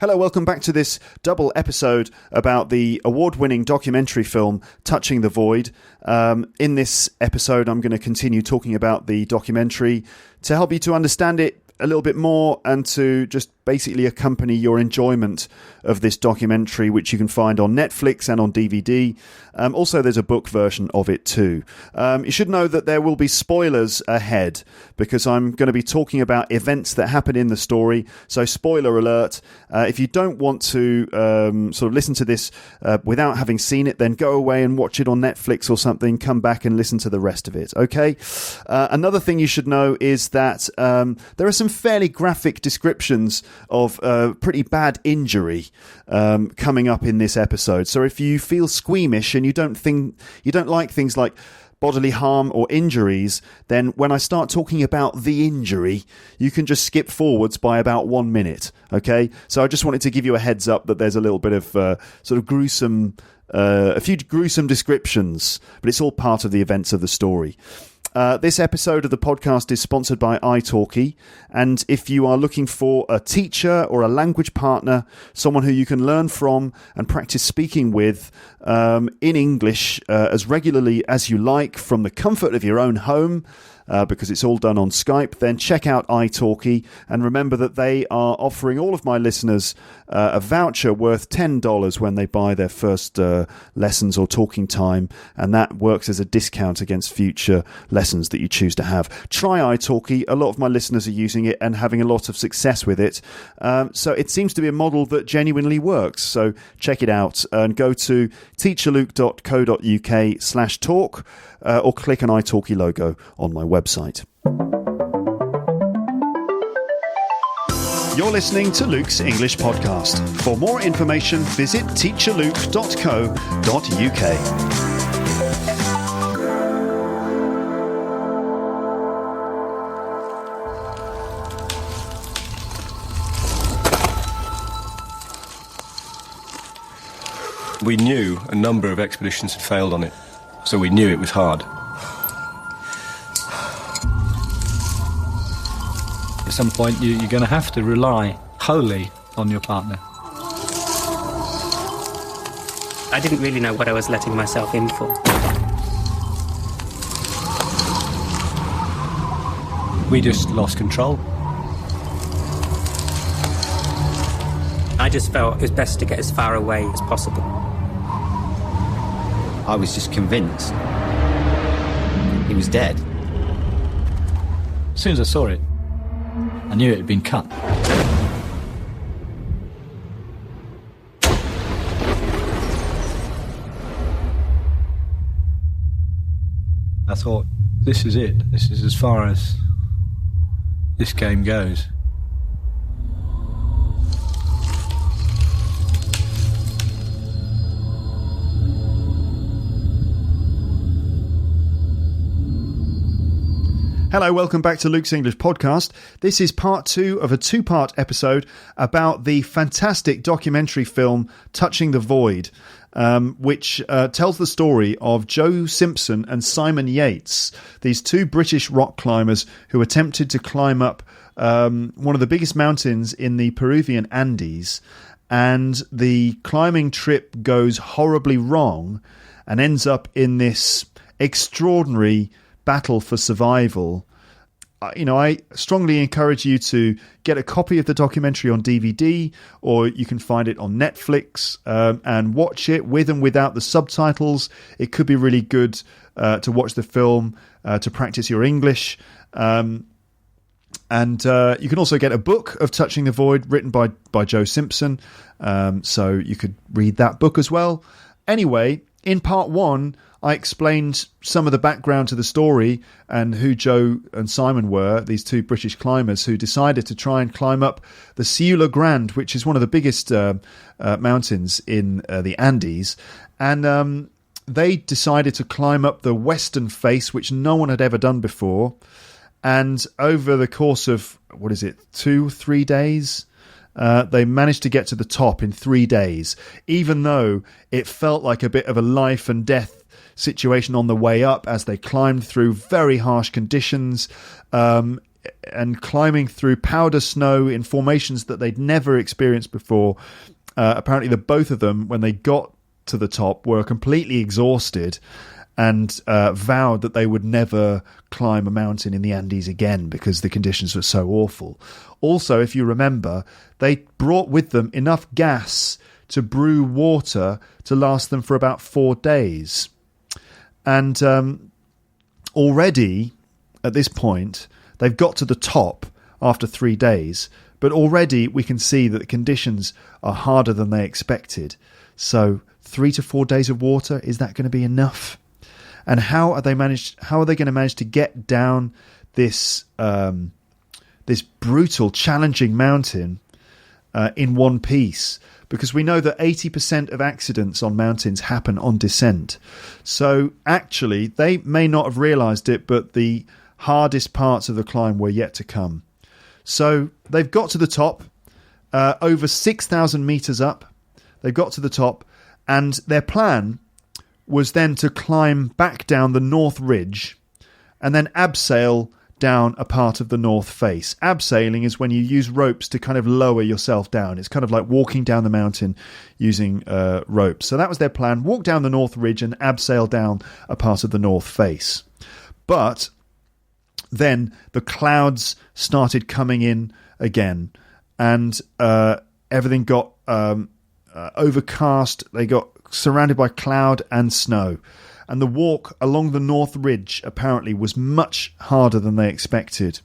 Hello, welcome back to this double episode about the award-winning documentary film Touching the Void. In this episode, I'm going to continue talking about the documentary to help you to understand it a little bit more and to just basically accompany your enjoyment of this documentary, which you can find on Netflix and on DVD. Also, there's a book version of it too. You should know that there will be spoilers ahead because I'm going to be talking about events that happen in the story. So, spoiler alert. If you don't want to sort of listen to this without having seen it, then go away and watch it on Netflix or something. Come back and listen to the rest of it. Okay. Another thing you should know is that there are some fairly graphic descriptions of pretty bad injury coming up in this episode. So if you feel squeamish and you don't like things like bodily harm or injuries, then when I start talking about the injury, you can just skip forwards by about 1 minute. Okay, so I just wanted to give you a heads up that there's a little bit of sort of gruesome, a few gruesome descriptions, but it's all part of the events of the story. This episode of the podcast is sponsored by italki, and if you are looking for a teacher or a language partner, someone who you can learn from and practice speaking with in English as regularly as you like from the comfort of your own home, because it's all done on Skype, then check out italki, and remember that they are offering all of my listeners a voucher worth $10 when they buy their first lessons or talking time, and that works as a discount against future lessons that you choose to have. Try italki. A lot of my listeners are using it and having a lot of success with it, so it seems to be a model that genuinely works. So check it out and go to teacherluke.co.uk/talk or click an italki logo on my website. You're listening to Luke's English Podcast. For more information, visit teacherluke.co.uk. We knew a number of expeditions had failed on it, so we knew it was hard. At some point, you're going to have to rely wholly on your partner. I didn't really know what I was letting myself in for. We just lost control. I just felt it was best to get as far away as possible. I was just convinced he was dead. As soon as I saw it, I knew it had been cut. I thought, this is it. This is as far as this game goes. Hello, welcome back to Luke's English Podcast. This is part 2 of a 2-part episode about the fantastic documentary film Touching the Void, which tells the story of Joe Simpson and Simon Yates, these 2 British rock climbers who attempted to climb up one of the biggest mountains in the Peruvian Andes, and the climbing trip goes horribly wrong and ends up in this extraordinary battle for survival. I strongly encourage you to get a copy of the documentary on DVD, or you can find it on Netflix and watch it with and without the subtitles. It could be really good to watch the film to practice your English. And you can also get a book of Touching the Void written by Joe Simpson. So you could read that book as well. Anyway, in part 1, I explained some of the background to the story and who Joe and Simon were, these 2 British climbers who decided to try and climb up the Ciudad Grande, which is one of the biggest mountains in the Andes. And they decided to climb up the western face, which no one had ever done before. And over the course of, 2-3 days, they managed to get to the top in 3 days, even though it felt like a bit of a life and death situation on the way up as they climbed through very harsh conditions. and climbing through powder snow in formations that they'd never experienced before. Apparently, the both of them, when they got to the top, were completely exhausted and vowed that they would never climb a mountain in the Andes again because the conditions were so awful. Also, if you remember, they brought with them enough gas to brew water to last them for about 4 days. And already, at this point, they've got to the top after 3 days, but already we can see that the conditions are harder than they expected. So 3 to 4 days of water, is that going to be enough? And how are they going to manage to get down this this brutal, challenging mountain in one piece? Because we know that 80% of accidents on mountains happen on descent. So actually, they may not have realised it, but the hardest parts of the climb were yet to come. So they've got to the top, over 6,000 metres up. They've got to the top, and their plan was then to climb back down the north ridge and then abseil down a part of the north face. Abseiling is when you use ropes to kind of lower yourself down. It's kind of like walking down the mountain using ropes. So that was their plan: walk down the north ridge and abseil down a part of the north face. But then the clouds started coming in again, and everything got overcast. They got surrounded by cloud and snow. And the walk along the north ridge apparently was much harder than they expected.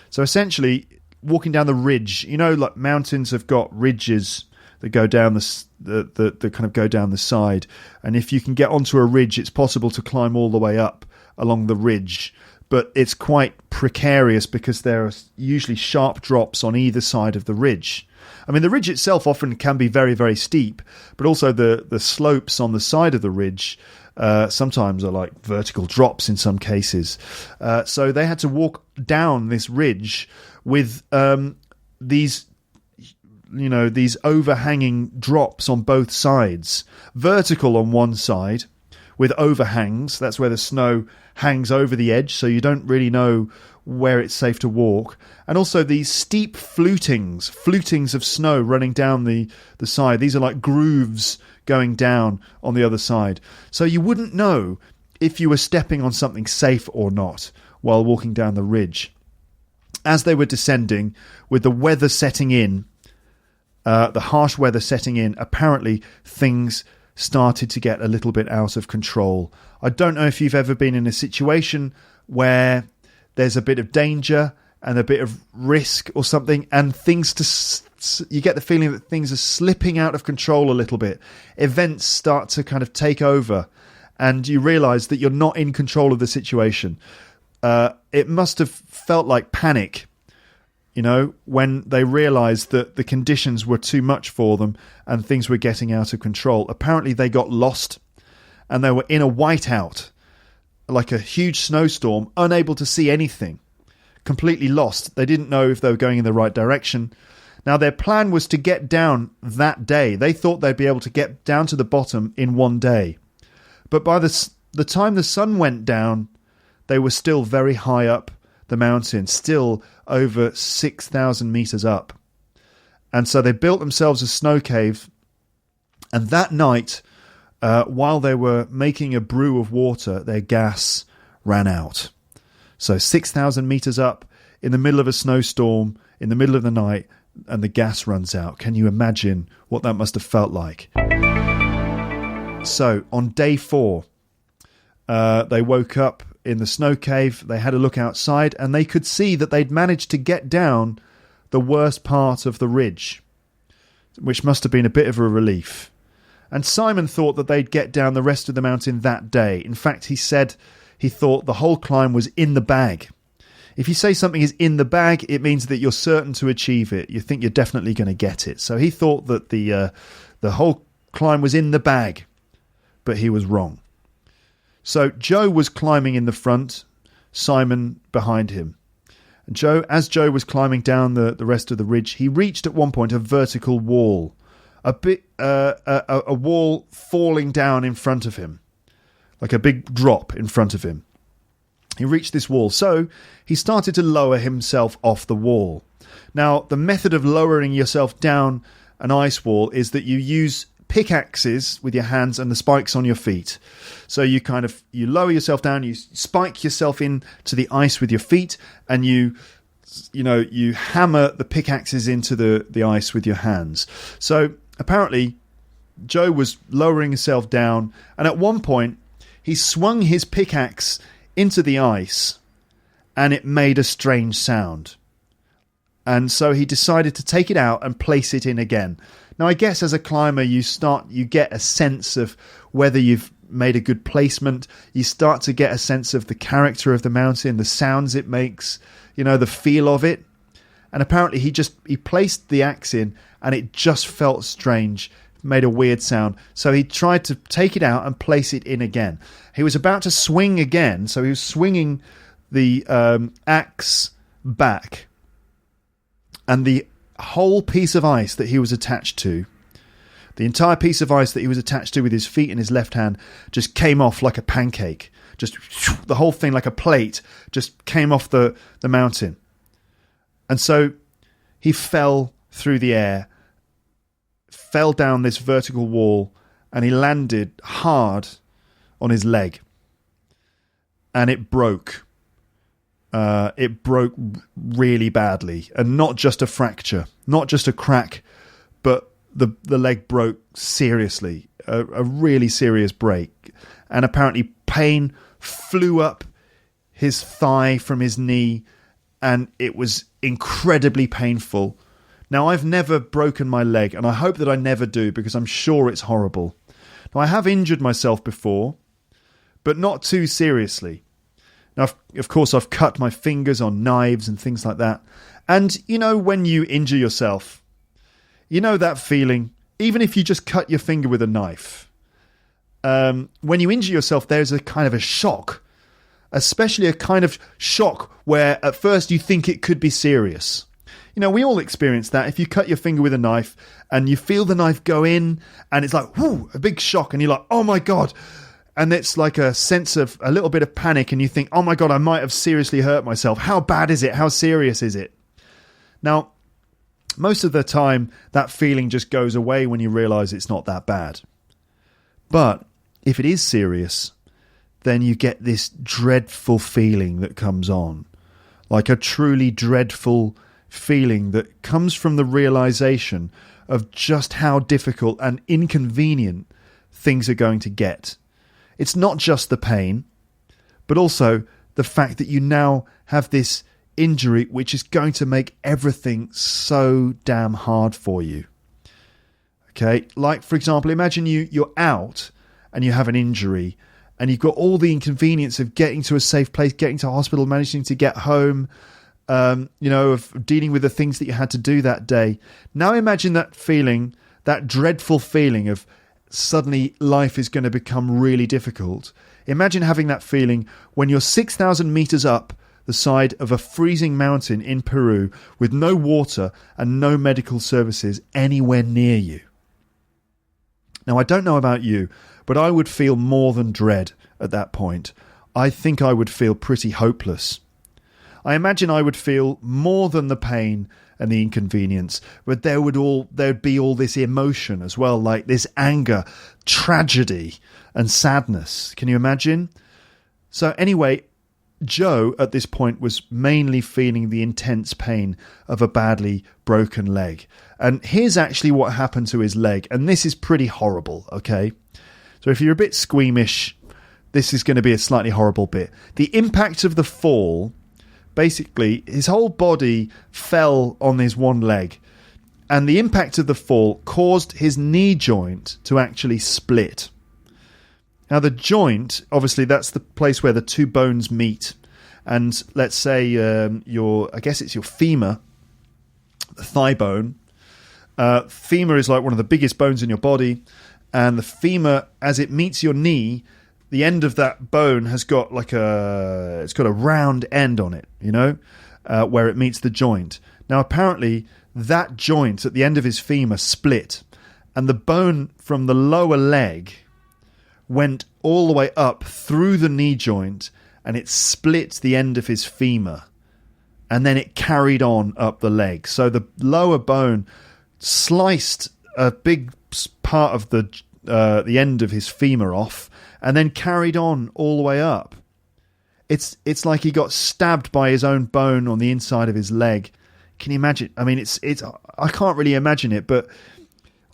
So essentially, walking down the ridge, you know, like mountains have got ridges that go down the kind of go down the side. And if you can get onto a ridge, it's possible to climb all the way up along the ridge. But it's quite precarious because there are usually sharp drops on either side of the ridge. I mean, the ridge itself often can be very, very steep, but also the slopes on the side of the ridge sometimes are like vertical drops in some cases. So they had to walk down this ridge with these overhanging drops on both sides. Vertical on one side with overhangs. That's where the snow hangs over the edge, so you don't really know where it's safe to walk. And also these steep flutings of snow running down the side. These are like grooves going down on the other side. So you wouldn't know if you were stepping on something safe or not while walking down the ridge. As they were descending, with the weather setting in, the harsh weather setting in, apparently things started to get a little bit out of control. I don't know if you've ever been in a situation where there's a bit of danger and a bit of risk or something, and you get the feeling that things are slipping out of control a little bit. Events start to kind of take over, and you realise that you're not in control of the situation. It must have felt like panic, when they realised that the conditions were too much for them and things were getting out of control. Apparently they got lost, and they were in a whiteout, like a huge snowstorm, unable to see anything, completely lost. They didn't know if they were going in the right direction. Now, their plan was to get down that day. They thought they'd be able to get down to the bottom in one day. But by the time the sun went down, they were still very high up the mountain, still over 6,000 metres up. And so they built themselves a snow cave. And that night, while they were making a brew of water, their gas ran out. So 6,000 metres up, in the middle of a snowstorm, in the middle of the night, and the gas runs out. Can you imagine what that must have felt like? So on day 4, they woke up in the snow cave. They had a look outside, and they could see that they'd managed to get down the worst part of the ridge, which must have been a bit of a relief. And Simon thought that they'd get down the rest of the mountain that day. In fact, he said he thought the whole climb was in the bag. If you say something is in the bag, it means that you're certain to achieve it. You think you're definitely going to get it. So he thought that the whole climb was in the bag, but he was wrong. So Joe was climbing in the front, Simon behind him. And as Joe was climbing down the rest of the ridge, he reached at one point a vertical wall, a wall falling down in front of him, like a big drop in front of him. He reached this wall. So he started to lower himself off the wall. Now, the method of lowering yourself down an ice wall is that you use pickaxes with your hands and the spikes on your feet. So you lower yourself down, you spike yourself into the ice with your feet, and you hammer the pickaxes into the ice with your hands. So apparently Joe was lowering himself down, and at one point he swung his pickaxe into the ice and it made a strange sound. And so he decided to take it out and place it in again. Now, I guess as a climber, you get a sense of whether you've made a good placement. You start to get a sense of the character of the mountain, the sounds it makes, the feel of it. And apparently he placed the axe in and it just felt strange, made a weird sound. So he tried to take it out and place it in again. He was about to swing again, so he was swinging the axe back, and the whole piece of ice that he was attached to, the entire piece of ice that he was attached to with his feet and his left hand, just came off like a pancake. Just the whole thing, like a plate, just came off the mountain. And so he fell through the air, fell down this vertical wall, and he landed hard on his leg. And it broke. It broke really badly. And not just a fracture, not just a crack, but the leg broke seriously. A really serious break. And apparently pain flew up his thigh from his knee, and it was incredibly painful. Now, I've never broken my leg, and I hope that I never do, because I'm sure it's horrible. Now, I have injured myself before, but not too seriously. Now, of course, I've cut my fingers on knives and things like that. And, when you injure yourself, that feeling, even if you just cut your finger with a knife. When you injure yourself, there's a kind of a shock, especially a kind of shock where at first you think it could be serious. We all experience that. If you cut your finger with a knife and you feel the knife go in and it's like, whoo, a big shock, and you're like, oh my God. And it's like a sense of a little bit of panic, and you think, oh my God, I might have seriously hurt myself. How bad is it? How serious is it? Now, most of the time, that feeling just goes away when you realise it's not that bad. But if it is serious, then you get this dreadful feeling that comes on. Like a truly dreadful feeling that comes from the realisation of just how difficult and inconvenient things are going to get. It's not just the pain, but also the fact that you now have this injury which is going to make everything so damn hard for you. Okay, like for example, imagine you're out and you have an injury and you've got all the inconvenience of getting to a safe place, getting to hospital, managing to get home, of dealing with the things that you had to do that day. Now imagine that feeling, that dreadful feeling of suddenly life is going to become really difficult. Imagine having that feeling when you're 6,000 meters up the side of a freezing mountain in Peru with no water and no medical services anywhere near you. Now, I don't know about you, but I would feel more than dread at that point. I think I would feel pretty hopeless. I imagine I would feel more than the pain and the inconvenience, but there'd be all this emotion as well, like this anger, tragedy, and sadness. Can you imagine? So anyway, Joe at this point was mainly feeling the intense pain of a badly broken leg. And here's actually what happened to his leg, and this is pretty horrible, okay? So if you're a bit squeamish, this is going to be a slightly horrible bit. The impact of the fall, basically, his whole body fell on his one leg, and the impact of the fall caused his knee joint to actually split. Now, the joint, obviously, that's the place where the two bones meet. And let's say I guess it's your femur, the thigh bone. Femur is like one of the biggest bones in your body. And the femur, as it meets your knee, the end of that bone has got it's got a round end on it, where it meets the joint. Now, apparently, that joint at the end of his femur split, and the bone from the lower leg went all the way up through the knee joint and it split the end of his femur, and then it carried on up the leg. So the lower bone sliced a big part of the end of his femur off, and then carried on all the way up. It's like he got stabbed by his own bone on the inside of his leg. Can you imagine? I mean, it's I can't really imagine it, but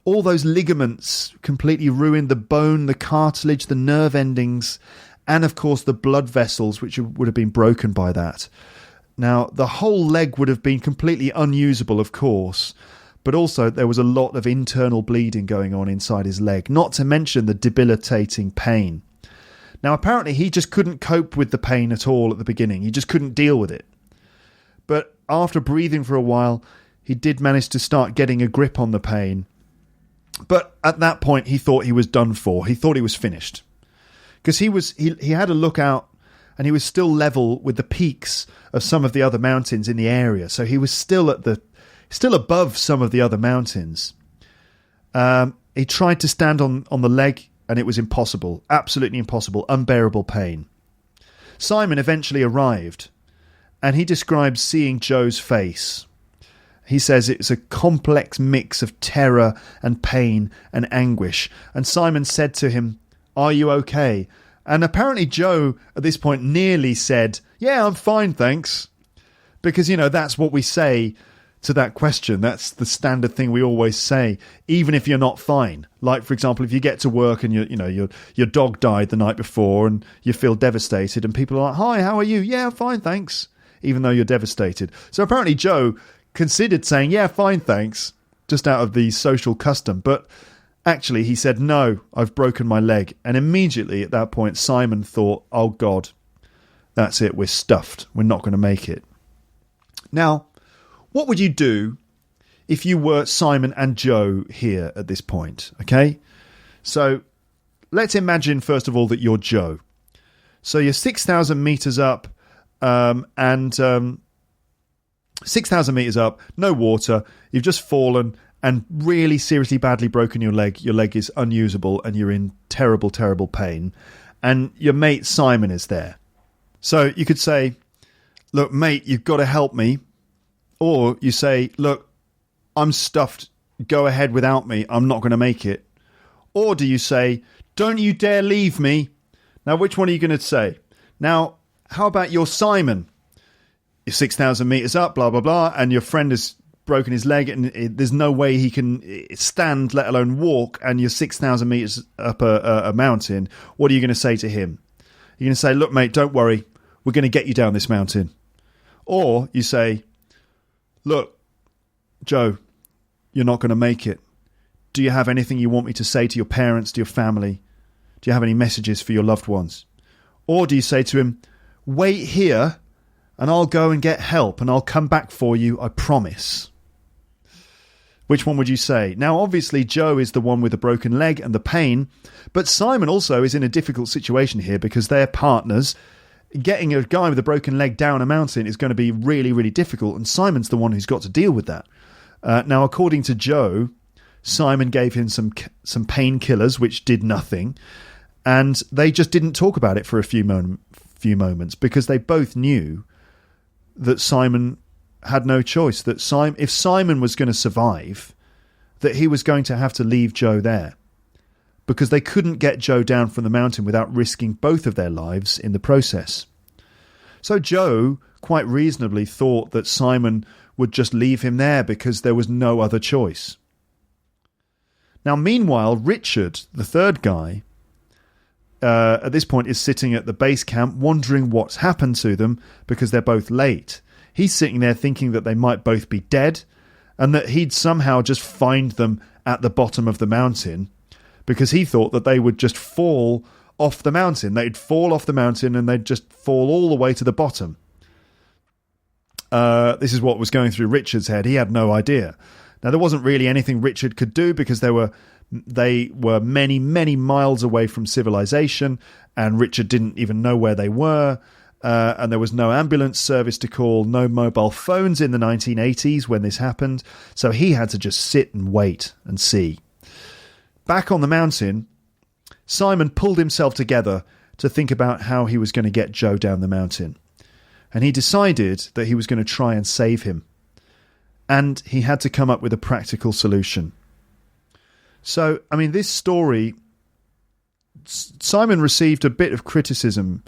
all those ligaments completely ruined the bone, the cartilage, the nerve endings, and of course the blood vessels, which would have been broken by that. Now, the whole leg would have been completely unusable, of course, but also there was a lot of internal bleeding going on inside his leg, not to mention the debilitating pain. Now, apparently he just couldn't cope with the pain at all at the beginning. He just couldn't deal with it. But after breathing for a while, he did manage to start getting a grip on the pain. But at that point, he thought he was done for. He thought he was finished. Because he had a look out, and he was still level with the peaks of some of the other mountains in the area. So he was still above some of the other mountains. He tried to stand on the leg, and it was impossible. Absolutely impossible. Unbearable pain. Simon eventually arrived, and he describes seeing Joe's face. He says it's a complex mix of terror and pain and anguish. And Simon said to him, "Are you okay?" And apparently Joe, at this point, nearly said, "Yeah, I'm fine, thanks." Because, that's what we say to that question. That's the standard thing we always say, even if you're not fine. Like, for example, if you get to work and your dog died the night before and you feel devastated, and people are like, "Hi, how are you?" "Yeah, I'm fine, thanks," even though you're devastated. So apparently Joe considered saying, "Yeah, fine, thanks," just out of the social custom. But actually he said, "No, I've broken my leg." And immediately at that point, Simon thought, "Oh God, that's it. We're stuffed. We're not going to make it." Now, what would you do if you were Simon and Joe here at this point? Okay, so let's imagine first of all that you're Joe. So you're 6,000 meters up, 6,000 meters up, no water. You've just fallen and really seriously badly broken your leg. Your leg is unusable, and you're in terrible, terrible pain. And your mate Simon is there. So you could say, "Look, mate, you've got to help me." Or you say, "Look, I'm stuffed. Go ahead without me. I'm not going to make it." Or do you say, "Don't you dare leave me"? Now, which one are you going to say? Now, how about your Simon? You're 6,000 meters up, blah, blah, blah, and your friend has broken his leg, and there's no way he can stand, let alone walk, and you're 6,000 meters up a mountain. What are you going to say to him? You're going to say, "Look, mate, don't worry. We're going to get you down this mountain." Or you say, "Look, Joe, you're not going to make it. Do you have anything you want me to say to your parents, to your family? Do you have any messages for your loved ones?" Or do you say to him, "Wait here, and I'll go and get help, and I'll come back for you, I promise"? Which one would you say? Now, obviously, Joe is the one with the broken leg and the pain, but Simon also is in a difficult situation here because they're partners. Getting a guy with a broken leg down a mountain is going to be really, really difficult, and Simon's the one who's got to deal with that. Now, according to Joe, Simon gave him some painkillers, which did nothing, and they just didn't talk about it for a few moments because they both knew that Simon had no choice, that if Simon was going to survive, that he was going to have to leave Joe there, because they couldn't get Joe down from the mountain without risking both of their lives in the process. So Joe quite reasonably thought that Simon would just leave him there because there was no other choice. Now, meanwhile, Richard, the third guy, at this point is sitting at the base camp wondering what's happened to them because they're both late. He's sitting there thinking that they might both be dead and that he'd somehow just find them at the bottom of the mountain, because he thought that they would just fall off the mountain. They'd fall off the mountain and they'd just fall all the way to the bottom. This is what was going through Richard's head. He had no idea. Now, there wasn't really anything Richard could do because they were many, many miles away from civilization, and Richard didn't even know where they were. And there was no ambulance service to call, no mobile phones in the 1980s when this happened. So he had to just sit and wait and see. Back on the mountain, Simon pulled himself together to think about how he was going to get Joe down the mountain. And he decided that he was going to try and save him. And he had to come up with a practical solution. So, I mean, this story, Simon received a bit of criticism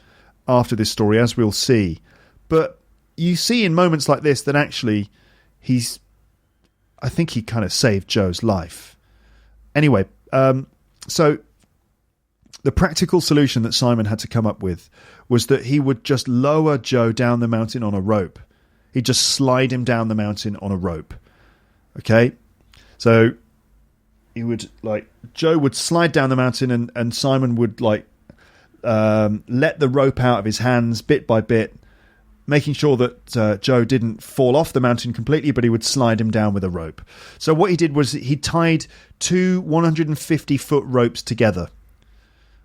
after this story, as we'll see. But you see in moments like this that actually I think he kind of saved Joe's life. Anyway, so the practical solution that Simon had to come up with was that he would just lower Joe down the mountain on a rope. He'd just slide him down the mountain on a rope. Okay? So he would, Joe would slide down the mountain and Simon would, let the rope out of his hands bit by bit, making sure that Joe didn't fall off the mountain completely, but he would slide him down with a rope. So what he did was he tied two 150-foot ropes together.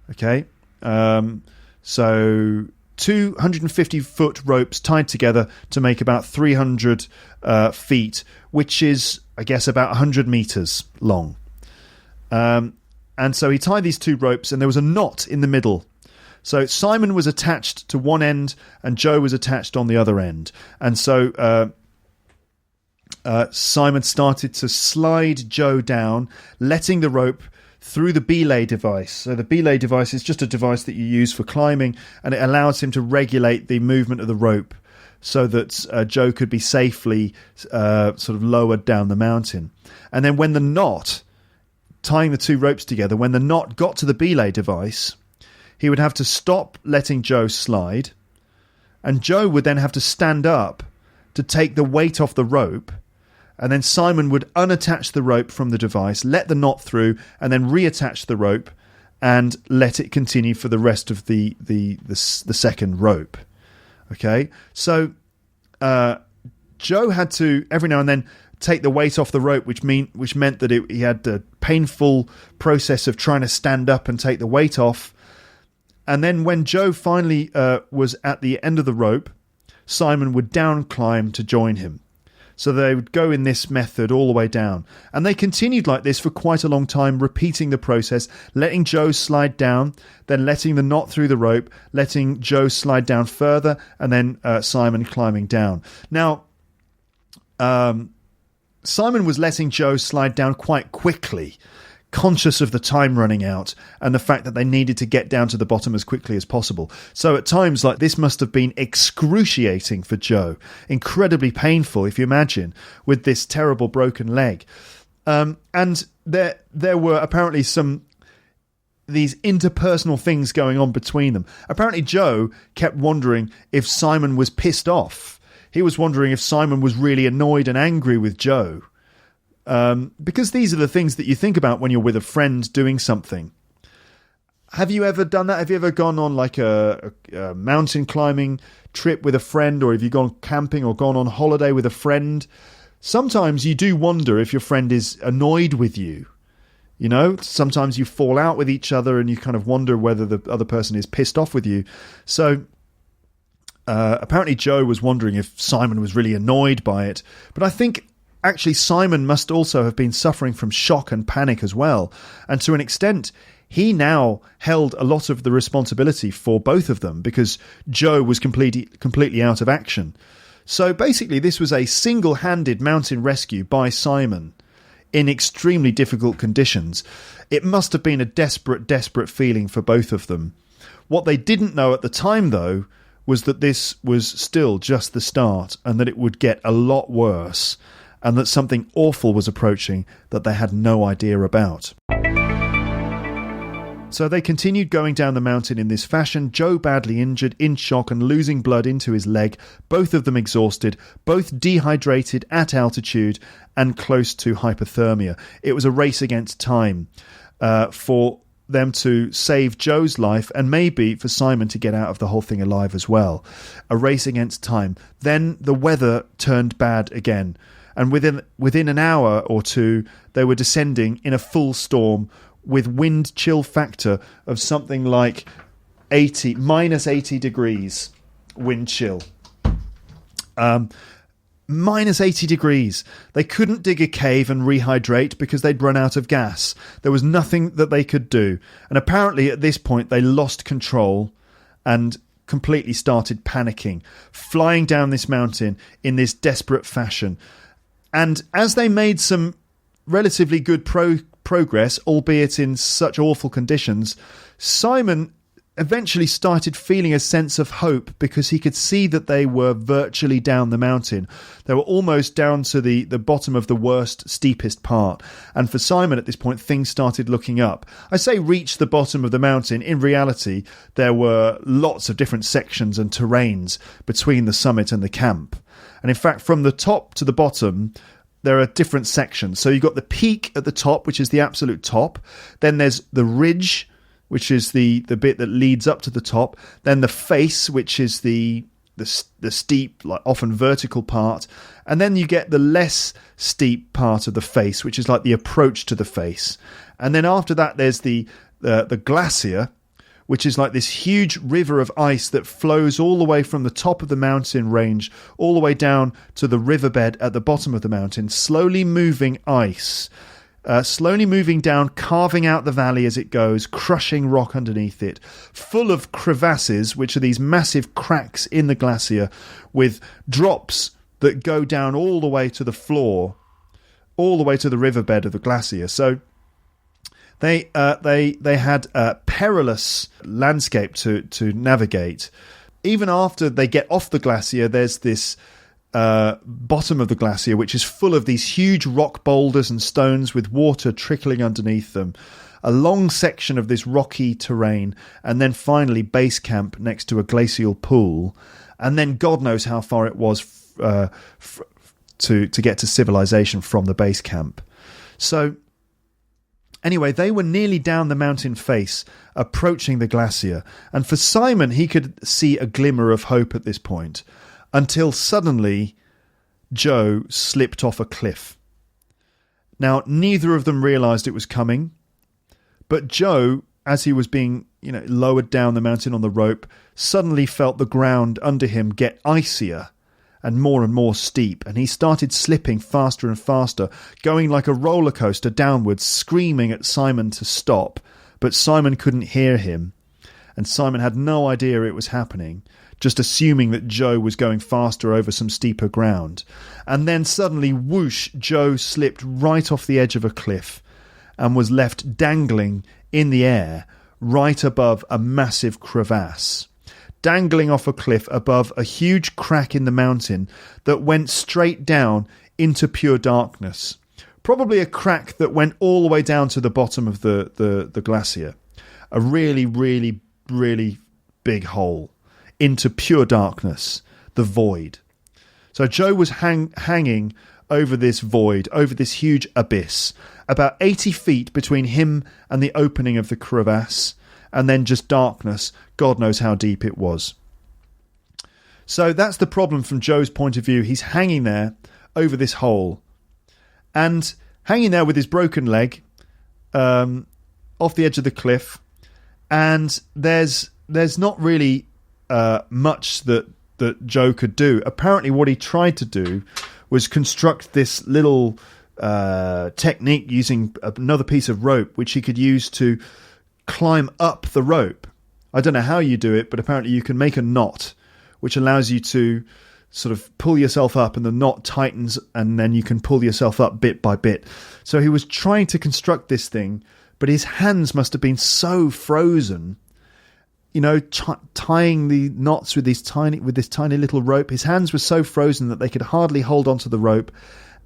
Okay? So 250-foot ropes tied together to make about 300 feet, which is, I guess, about 100 meters long. And so he tied these two ropes, and there was a knot in the middle. So Simon was attached to one end and Joe was attached on the other end. And so Simon started to slide Joe down, letting the rope through the belay device. So the belay device is just a device that you use for climbing, and it allows him to regulate the movement of the rope so that Joe could be safely sort of lowered down the mountain. And then when the knot, tying the two ropes together, when the knot got to the belay device, he would have to stop letting Joe slide, and Joe would then have to stand up to take the weight off the rope, and then Simon would unattach the rope from the device, let the knot through, and then reattach the rope and let it continue for the rest of the second rope. Okay, so Joe had to every now and then take the weight off the rope, which meant that he had the painful process of trying to stand up and take the weight off. And then when Joe finally was at the end of the rope, Simon would down climb to join him. So they would go in this method all the way down. And they continued like this for quite a long time, repeating the process, letting Joe slide down, then letting the knot through the rope, letting Joe slide down further, and then Simon climbing down. Now, Simon was letting Joe slide down quite quickly, conscious of the time running out and the fact that they needed to get down to the bottom as quickly as possible. So at times like this must have been excruciating for Joe, incredibly painful, if you imagine, with this terrible broken leg. And there were apparently these interpersonal things going on between them. Apparently Joe kept wondering if Simon was pissed off. He was wondering if Simon was really annoyed and angry with Joe. Because these are the things that you think about when you're with a friend doing something. Have you ever done that? Have you ever gone on like a mountain climbing trip with a friend, or have you gone camping or gone on holiday with a friend? Sometimes you do wonder if your friend is annoyed with you. You know, sometimes you fall out with each other and you kind of wonder whether the other person is pissed off with you. So apparently Joe was wondering if Simon was really annoyed by it. But I think actually Simon must also have been suffering from shock and panic as well. And to an extent, he now held a lot of the responsibility for both of them because Joe was completely out of action. So basically, this was a single-handed mountain rescue by Simon in extremely difficult conditions. It must have been a desperate feeling for both of them. What they didn't know at the time, though, was that this was still just the start and that it would get a lot worse, and that something awful was approaching that they had no idea about. So they continued going down the mountain in this fashion, Joe badly injured, in shock and losing blood into his leg, both of them exhausted, both dehydrated at altitude and close to hypothermia. It was a race against time for them to save Joe's life and maybe for Simon to get out of the whole thing alive as well. A race against time. Then the weather turned bad again. And within an hour or two, they were descending in a full storm with wind chill factor of something like minus 80 degrees wind chill. minus 80 degrees. They couldn't dig a cave and rehydrate because they'd run out of gas. There was nothing that they could do. And apparently at this point they lost control and completely started panicking, flying down this mountain in this desperate fashion. And as they made some relatively good progress, albeit in such awful conditions, Simon eventually started feeling a sense of hope because he could see that they were virtually down the mountain. They were almost down to the bottom of the worst, steepest part. And for Simon at this point, things started looking up. I say reach the bottom of the mountain. In reality, there were lots of different sections and terrains between the summit and the camp. And in fact, from the top to the bottom, there are different sections. So you've got the peak at the top, which is the absolute top. Then there's the ridge, which is the bit that leads up to the top. Then the face, which is the steep, like often vertical part. And then you get the less steep part of the face, which is like the approach to the face. And then after that, there's the glacier, which is like this huge river of ice that flows all the way from the top of the mountain range all the way down to the riverbed at the bottom of the mountain, slowly moving ice. Slowly moving down, carving out the valley as it goes, crushing rock underneath it, full of crevasses, which are these massive cracks in the glacier with drops that go down all the way to the floor, all the way to the riverbed of the glacier. So they had a perilous landscape to navigate. Even after they get off the glacier, there's this bottom of the glacier, which is full of these huge rock boulders and stones with water trickling underneath them. A long section of this rocky terrain, and then finally base camp next to a glacial pool. And then God knows how far it was to get to civilization from the base camp. So anyway, they were nearly down the mountain face, approaching the glacier. And for Simon, he could see a glimmer of hope at this point, until suddenly Joe slipped off a cliff. Now, neither of them realised it was coming, but Joe, as he was being lowered down the mountain on the rope, suddenly felt the ground under him get icier and more steep, and he started slipping faster and faster, going like a roller coaster downwards, screaming at Simon to stop, but Simon couldn't hear him, and Simon had no idea it was happening, just assuming that Joe was going faster over some steeper ground. And then suddenly, whoosh, Joe slipped right off the edge of a cliff and was left dangling in the air right above a massive crevasse, dangling off a cliff above a huge crack in the mountain that went straight down into pure darkness. Probably a crack that went all the way down to the bottom of the glacier. A really, really, really big hole into pure darkness, the void. So Joe was hanging over this void, over this huge abyss, about 80 feet between him and the opening of the crevasse, and then just darkness. God knows how deep it was. So that's the problem from Joe's point of view. He's hanging there over this hole, and hanging there with his broken leg off the edge of the cliff, and there's not really much that Joe could do. Apparently what he tried to do was construct this little technique using another piece of rope, which he could use to climb up the rope. I don't know how you do it, but apparently you can make a knot, which allows you to sort of pull yourself up, and the knot tightens, and then you can pull yourself up bit by bit. So he was trying to construct this thing, but his hands must have been so frozen, tying the knots with this tiny little rope. His hands were so frozen that they could hardly hold onto the rope.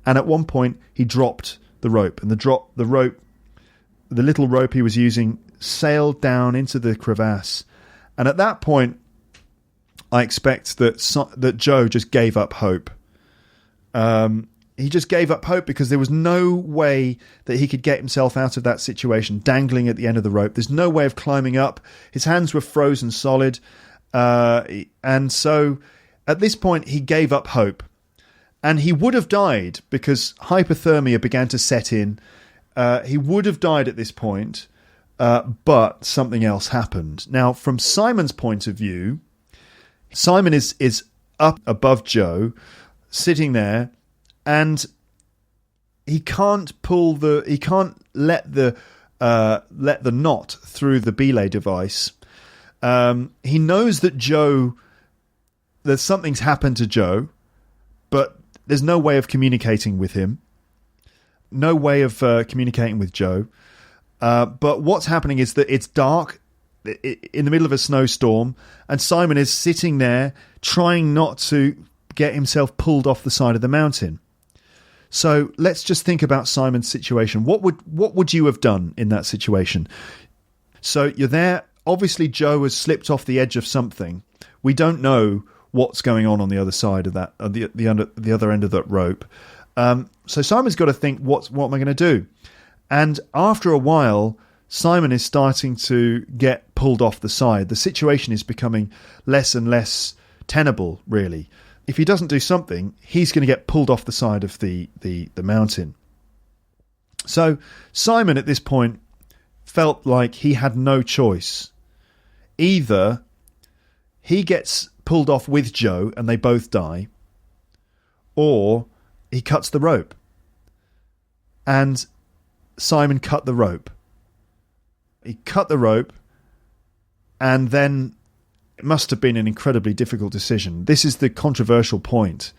And at one point, he dropped the rope, and the little rope he was using sailed down into the crevasse. And at that point, I expect that Joe just gave up hope. He just gave up hope because there was no way that he could get himself out of that situation, dangling at the end of the rope. There's no way of climbing up. His hands were frozen solid. And so at this point, he gave up hope. And he would have died because hypothermia began to set in. He would have died at this point, but something else happened. Now, from Simon's point of view, Simon is up above Joe, sitting there, and he can't let the knot through the belay device. He knows that something's happened to Joe, but there's no way of communicating with him. No way of communicating with Joe. But what's happening is that it's dark in the middle of a snowstorm, and Simon is sitting there trying not to get himself pulled off the side of the mountain. So let's just think about Simon's situation. What would you have done in that situation? So you're there. Obviously, Joe has slipped off the edge of something. We don't know what's going on the other side of that, the other end of that rope. So Simon's got to think, what am I going to do? And after a while, Simon is starting to get pulled off the side. The situation is becoming less and less tenable, really. If he doesn't do something, he's going to get pulled off the side of the mountain. So Simon at this point felt like he had no choice. Either he gets pulled off with Joe and they both die, or he cuts the rope. And Simon cut the rope. He cut the rope, and then it must have been an incredibly difficult decision. This is the controversial point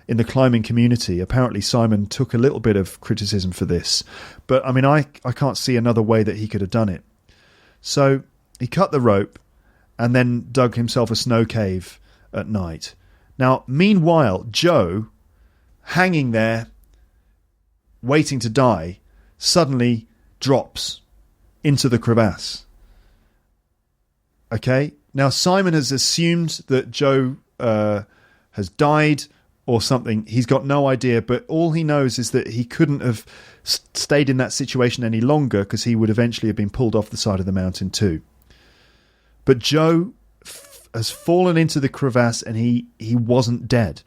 in the climbing community. Apparently Simon took a little bit of criticism for this, but I mean, I can't see another way that he could have done it. So he cut the rope and then dug himself a snow cave at night. Now, meanwhile, Joe, hanging there, waiting to die, suddenly drops into the crevasse. Okay? Now, Simon has assumed that Joe has died or something. He's got no idea, but all he knows is that he couldn't have stayed in that situation any longer, because he would eventually have been pulled off the side of the mountain too. But Joe has fallen into the crevasse, and he wasn't dead.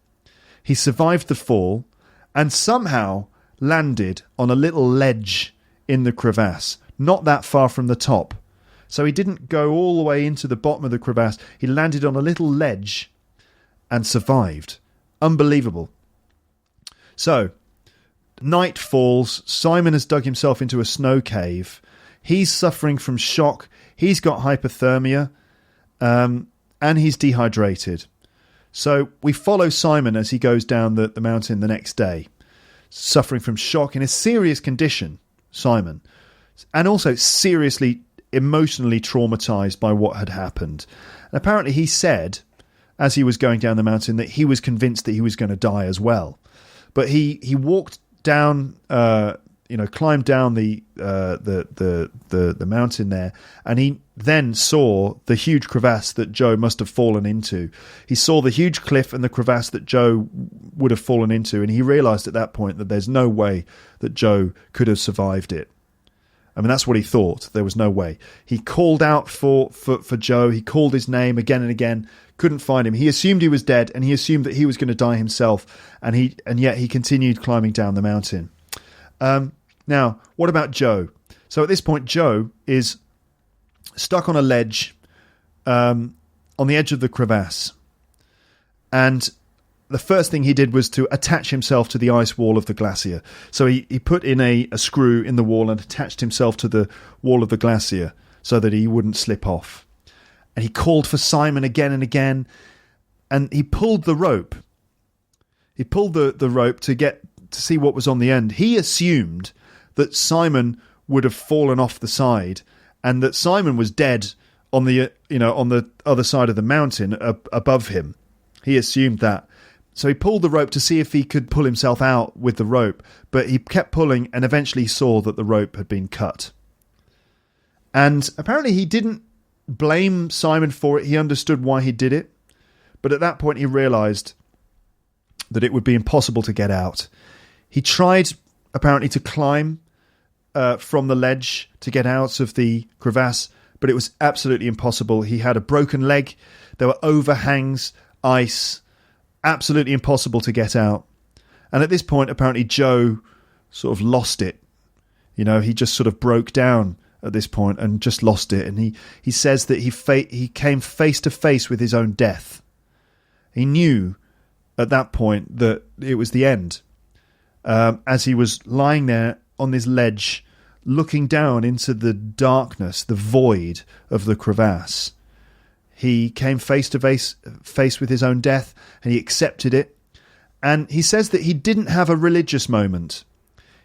He survived the fall and somehow landed on a little ledge in the crevasse, not that far from the top. So he didn't go all the way into the bottom of the crevasse. He landed on a little ledge and survived. Unbelievable. So, night falls. Simon has dug himself into a snow cave. He's suffering from shock. He's got hypothermia, and he's dehydrated. So we follow Simon as he goes down the mountain the next day, suffering from shock, in a serious condition, Simon, and also seriously emotionally traumatized by what had happened. And apparently he said, as he was going down the mountain, that he was convinced that he was going to die as well. But he walked down, climbed down the mountain there, and he then saw the huge crevasse that Joe must have fallen into. He saw the huge cliff and the crevasse that Joe would have fallen into, and he realized at that point that there's no way that Joe could have survived it. I mean, that's what he thought. There was no way. He called out for Joe. He called his name again and again. Couldn't find him. He assumed he was dead, and he assumed that he was going to die himself. And yet he continued climbing down the mountain. Now, what about Joe? So at this point, Joe is stuck on a ledge on the edge of the crevasse. And the first thing he did was to attach himself to the ice wall of the glacier. So he put in a screw in the wall and attached himself to the wall of the glacier so that he wouldn't slip off. And he called for Simon again and again, and he pulled the rope. He pulled the rope to see what was on the end. He assumed that Simon would have fallen off the side, and that Simon was dead on the other side of the mountain above him. He assumed that. So he pulled the rope to see if he could pull himself out with the rope, but he kept pulling and eventually saw that the rope had been cut. And apparently he didn't blame Simon for it. He understood why he did it, but at that point he realised that it would be impossible to get out. He tried apparently to climb from the ledge to get out of the crevasse, but it was absolutely impossible. He had a broken leg, there were overhangs, ice, absolutely impossible to get out. And at this point, apparently Joe sort of lost it. He just sort of broke down at this point and just lost it. And he says that he came face to face with his own death. He knew at that point that it was the end. As he was lying there on this ledge, looking down into the darkness, the void of the crevasse, he came face to face with his own death, and he accepted it. And he says that he didn't have a religious moment.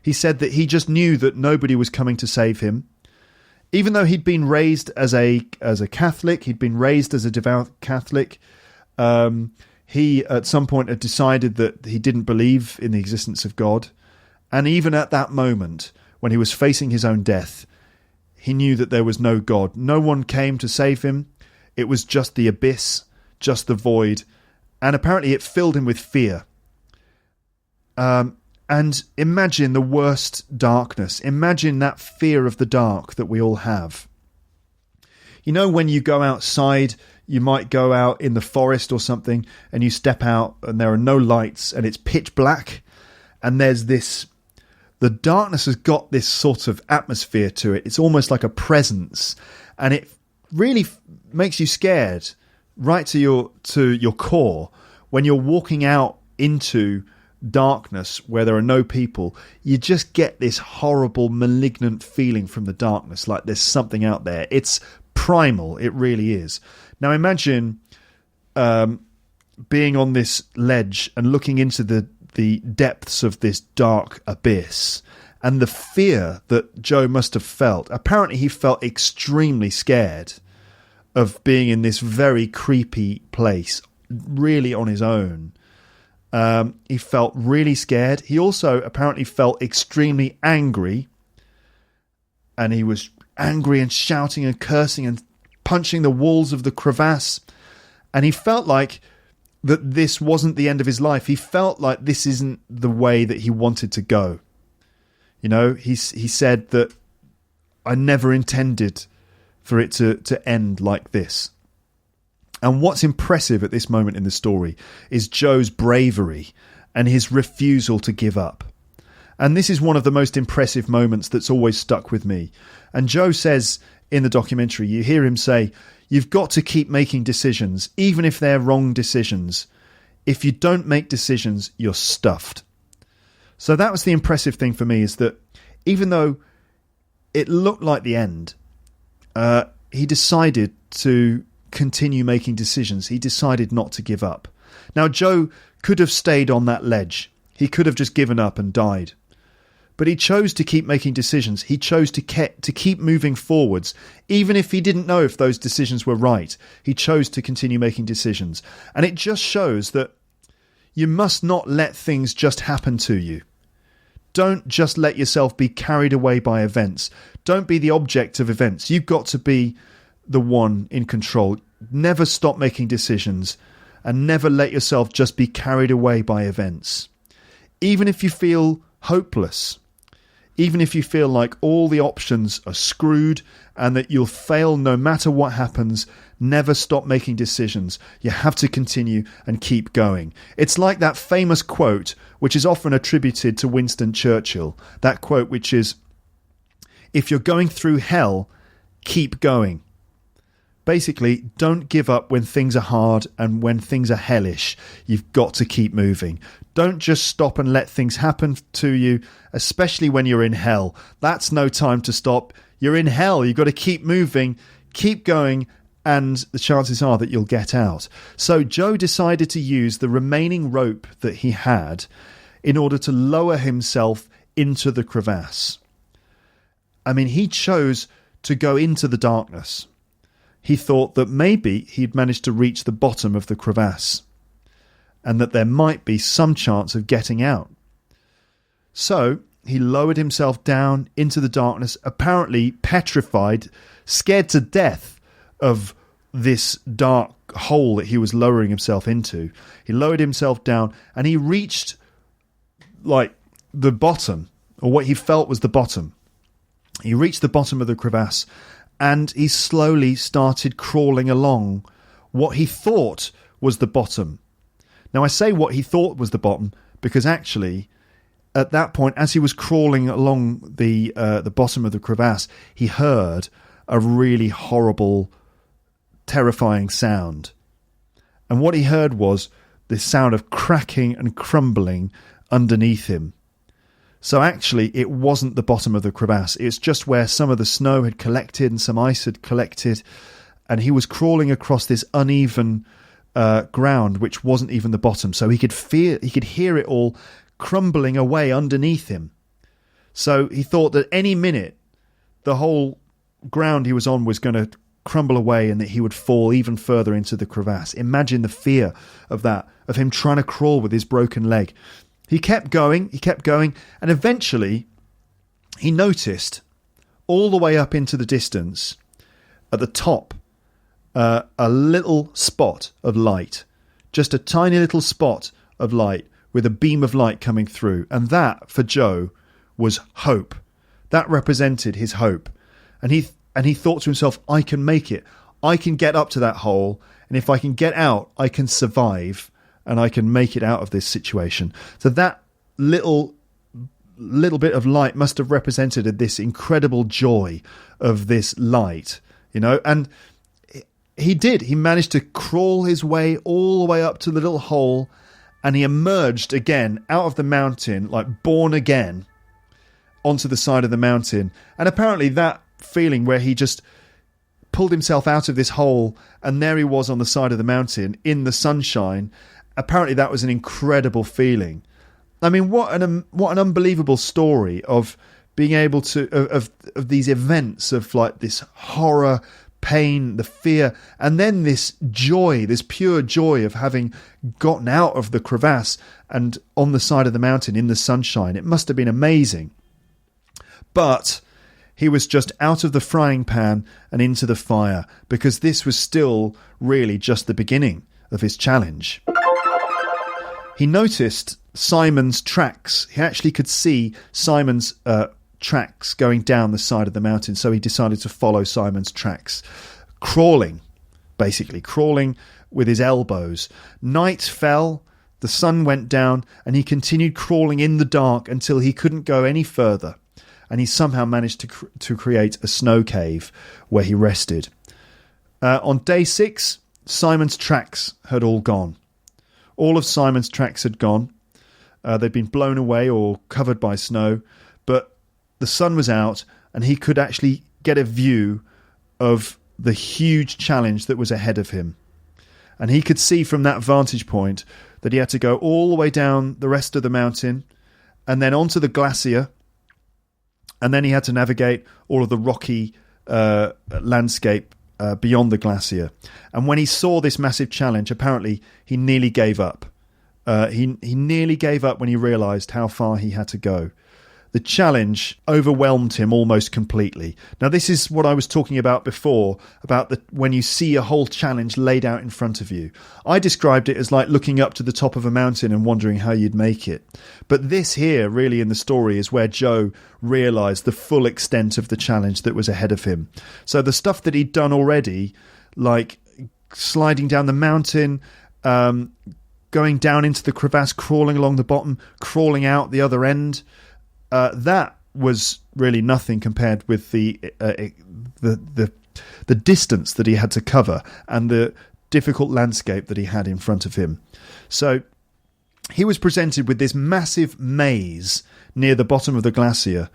He said that he just knew that nobody was coming to save him. Even though he'd been raised as a Catholic, he'd been raised as a devout Catholic, he at some point had decided that he didn't believe in the existence of God. And even at that moment, when he was facing his own death, he knew that there was no God. No one came to save him. It was just the abyss, just the void. And apparently it filled him with fear. And imagine the worst darkness. Imagine that fear of the dark that we all have. You know, when you go outside, you might go out in the forest or something, and you step out and there are no lights and it's pitch black. And there's this, the darkness has got this sort of atmosphere to it. It's almost like a presence. And it really makes you scared right to your core when you're walking out into darkness where there are no people. You just get this horrible malignant feeling from the darkness, like there's something out there. It's primal, it really is. Now imagine being on this ledge and looking into the depths of this dark abyss, and the fear that Joe must have felt. Apparently he felt extremely scared of being in this very creepy place, really on his own. He felt really scared. He also apparently felt extremely angry. And he was angry and shouting and cursing and punching the walls of the crevasse. And he felt like that this wasn't the end of his life. He felt like this isn't the way that he wanted to go. You know, he said that I never intended for it to end like this. And what's impressive at this moment in the story is Joe's bravery and his refusal to give up. And this is one of the most impressive moments that's always stuck with me. And Joe says in the documentary, you hear him say, you've got to keep making decisions, even if they're wrong decisions. If you don't make decisions, you're stuffed. So that was the impressive thing for me, is that even though it looked like the end, he decided to continue making decisions. He decided not to give up. Now, Joe could have stayed on that ledge. He could have just given up and died. But he chose to keep making decisions. He chose to keep moving forwards. Even if he didn't know if those decisions were right, he chose to continue making decisions. And it just shows that you must not let things just happen to you. Don't just let yourself be carried away by events. Don't be the object of events. You've got to be the one in control. Never stop making decisions, and never let yourself just be carried away by events. Even if you feel hopeless, even if you feel like all the options are screwed and that you'll fail no matter what happens, never stop making decisions. You have to continue and keep going. It's like that famous quote, which is often attributed to Winston Churchill. That quote, which is, if you're going through hell, keep going. Basically, don't give up when things are hard and when things are hellish. You've got to keep moving. Don't just stop and let things happen to you, especially when you're in hell. That's no time to stop. You're in hell. You've got to keep moving, keep going, and the chances are that you'll get out. So Joe decided to use the remaining rope that he had in order to lower himself into the crevasse. I mean, he chose to go into the darkness. He thought that maybe he'd managed to reach the bottom of the crevasse and that there might be some chance of getting out. So he lowered himself down into the darkness, apparently petrified, scared to death of this dark hole that he was lowering himself into. He lowered himself down and he reached like the bottom, or what he felt was the bottom. He reached the bottom of the crevasse, and he slowly started crawling along what he thought was the bottom. Now, I say what he thought was the bottom because actually, at that point, as he was crawling along the bottom of the crevasse, he heard a really horrible, terrifying sound. And what he heard was this sound of cracking and crumbling underneath him. So actually, it wasn't the bottom of the crevasse. It's just where some of the snow had collected and some ice had collected, and he was crawling across this uneven ground, which wasn't even the bottom. So he could hear it all crumbling away underneath him. So he thought that any minute, the whole ground he was on was going to crumble away and that he would fall even further into the crevasse. Imagine the fear of that, of him trying to crawl with his broken leg. He kept going, and eventually he noticed all the way up into the distance at the top a little spot of light, just a tiny little spot of light with a beam of light coming through. And that, for Joe, was hope. That represented his hope. And he thought to himself, I can make it. I can get up to that hole. And if I can get out, I can survive and I can make it out of this situation. So that little bit of light must have represented this incredible joy of this light, and he did. He managed to crawl his way all the way up to the little hole, and he emerged again out of the mountain, like born again, onto the side of the mountain. And apparently that feeling where he just pulled himself out of this hole and there he was on the side of the mountain in the sunshine, apparently that was an incredible feeling. I mean, what an unbelievable story of being able to of these events of like this horror, pain, the fear, and then this joy, this pure joy of having gotten out of the crevasse and on the side of the mountain in the sunshine. It must have been amazing. But he was just out of the frying pan and into the fire, because this was still really just the beginning of his challenge. He noticed Simon's tracks. He actually could see Simon's tracks going down the side of the mountain, so he decided to follow Simon's tracks, crawling with his elbows. Night fell, the sun went down, and he continued crawling in the dark until he couldn't go any further, and he somehow managed to create a snow cave where he rested. On day 6, Simon's tracks had all gone. All of Simon's tracks had gone. They'd been blown away or covered by snow, but the sun was out and he could actually get a view of the huge challenge that was ahead of him. And he could see from that vantage point that he had to go all the way down the rest of the mountain and then onto the glacier, and then he had to navigate all of the rocky landscape beyond the glacier. And when he saw this massive challenge, apparently he nearly gave up. He nearly gave up when he realised how far he had to go. The challenge overwhelmed him almost completely. Now, this is what I was talking about before, about when you see a whole challenge laid out in front of you. I described it as like looking up to the top of a mountain and wondering how you'd make it. But this here, really, in the story, is where Joe realised the full extent of the challenge that was ahead of him. So the stuff that he'd done already, like sliding down the mountain, going down into the crevasse, crawling along the bottom, crawling out the other end, that was really nothing compared with the distance that he had to cover and the difficult landscape that he had in front of him. So he was presented with this massive maze near the bottom of the glacier.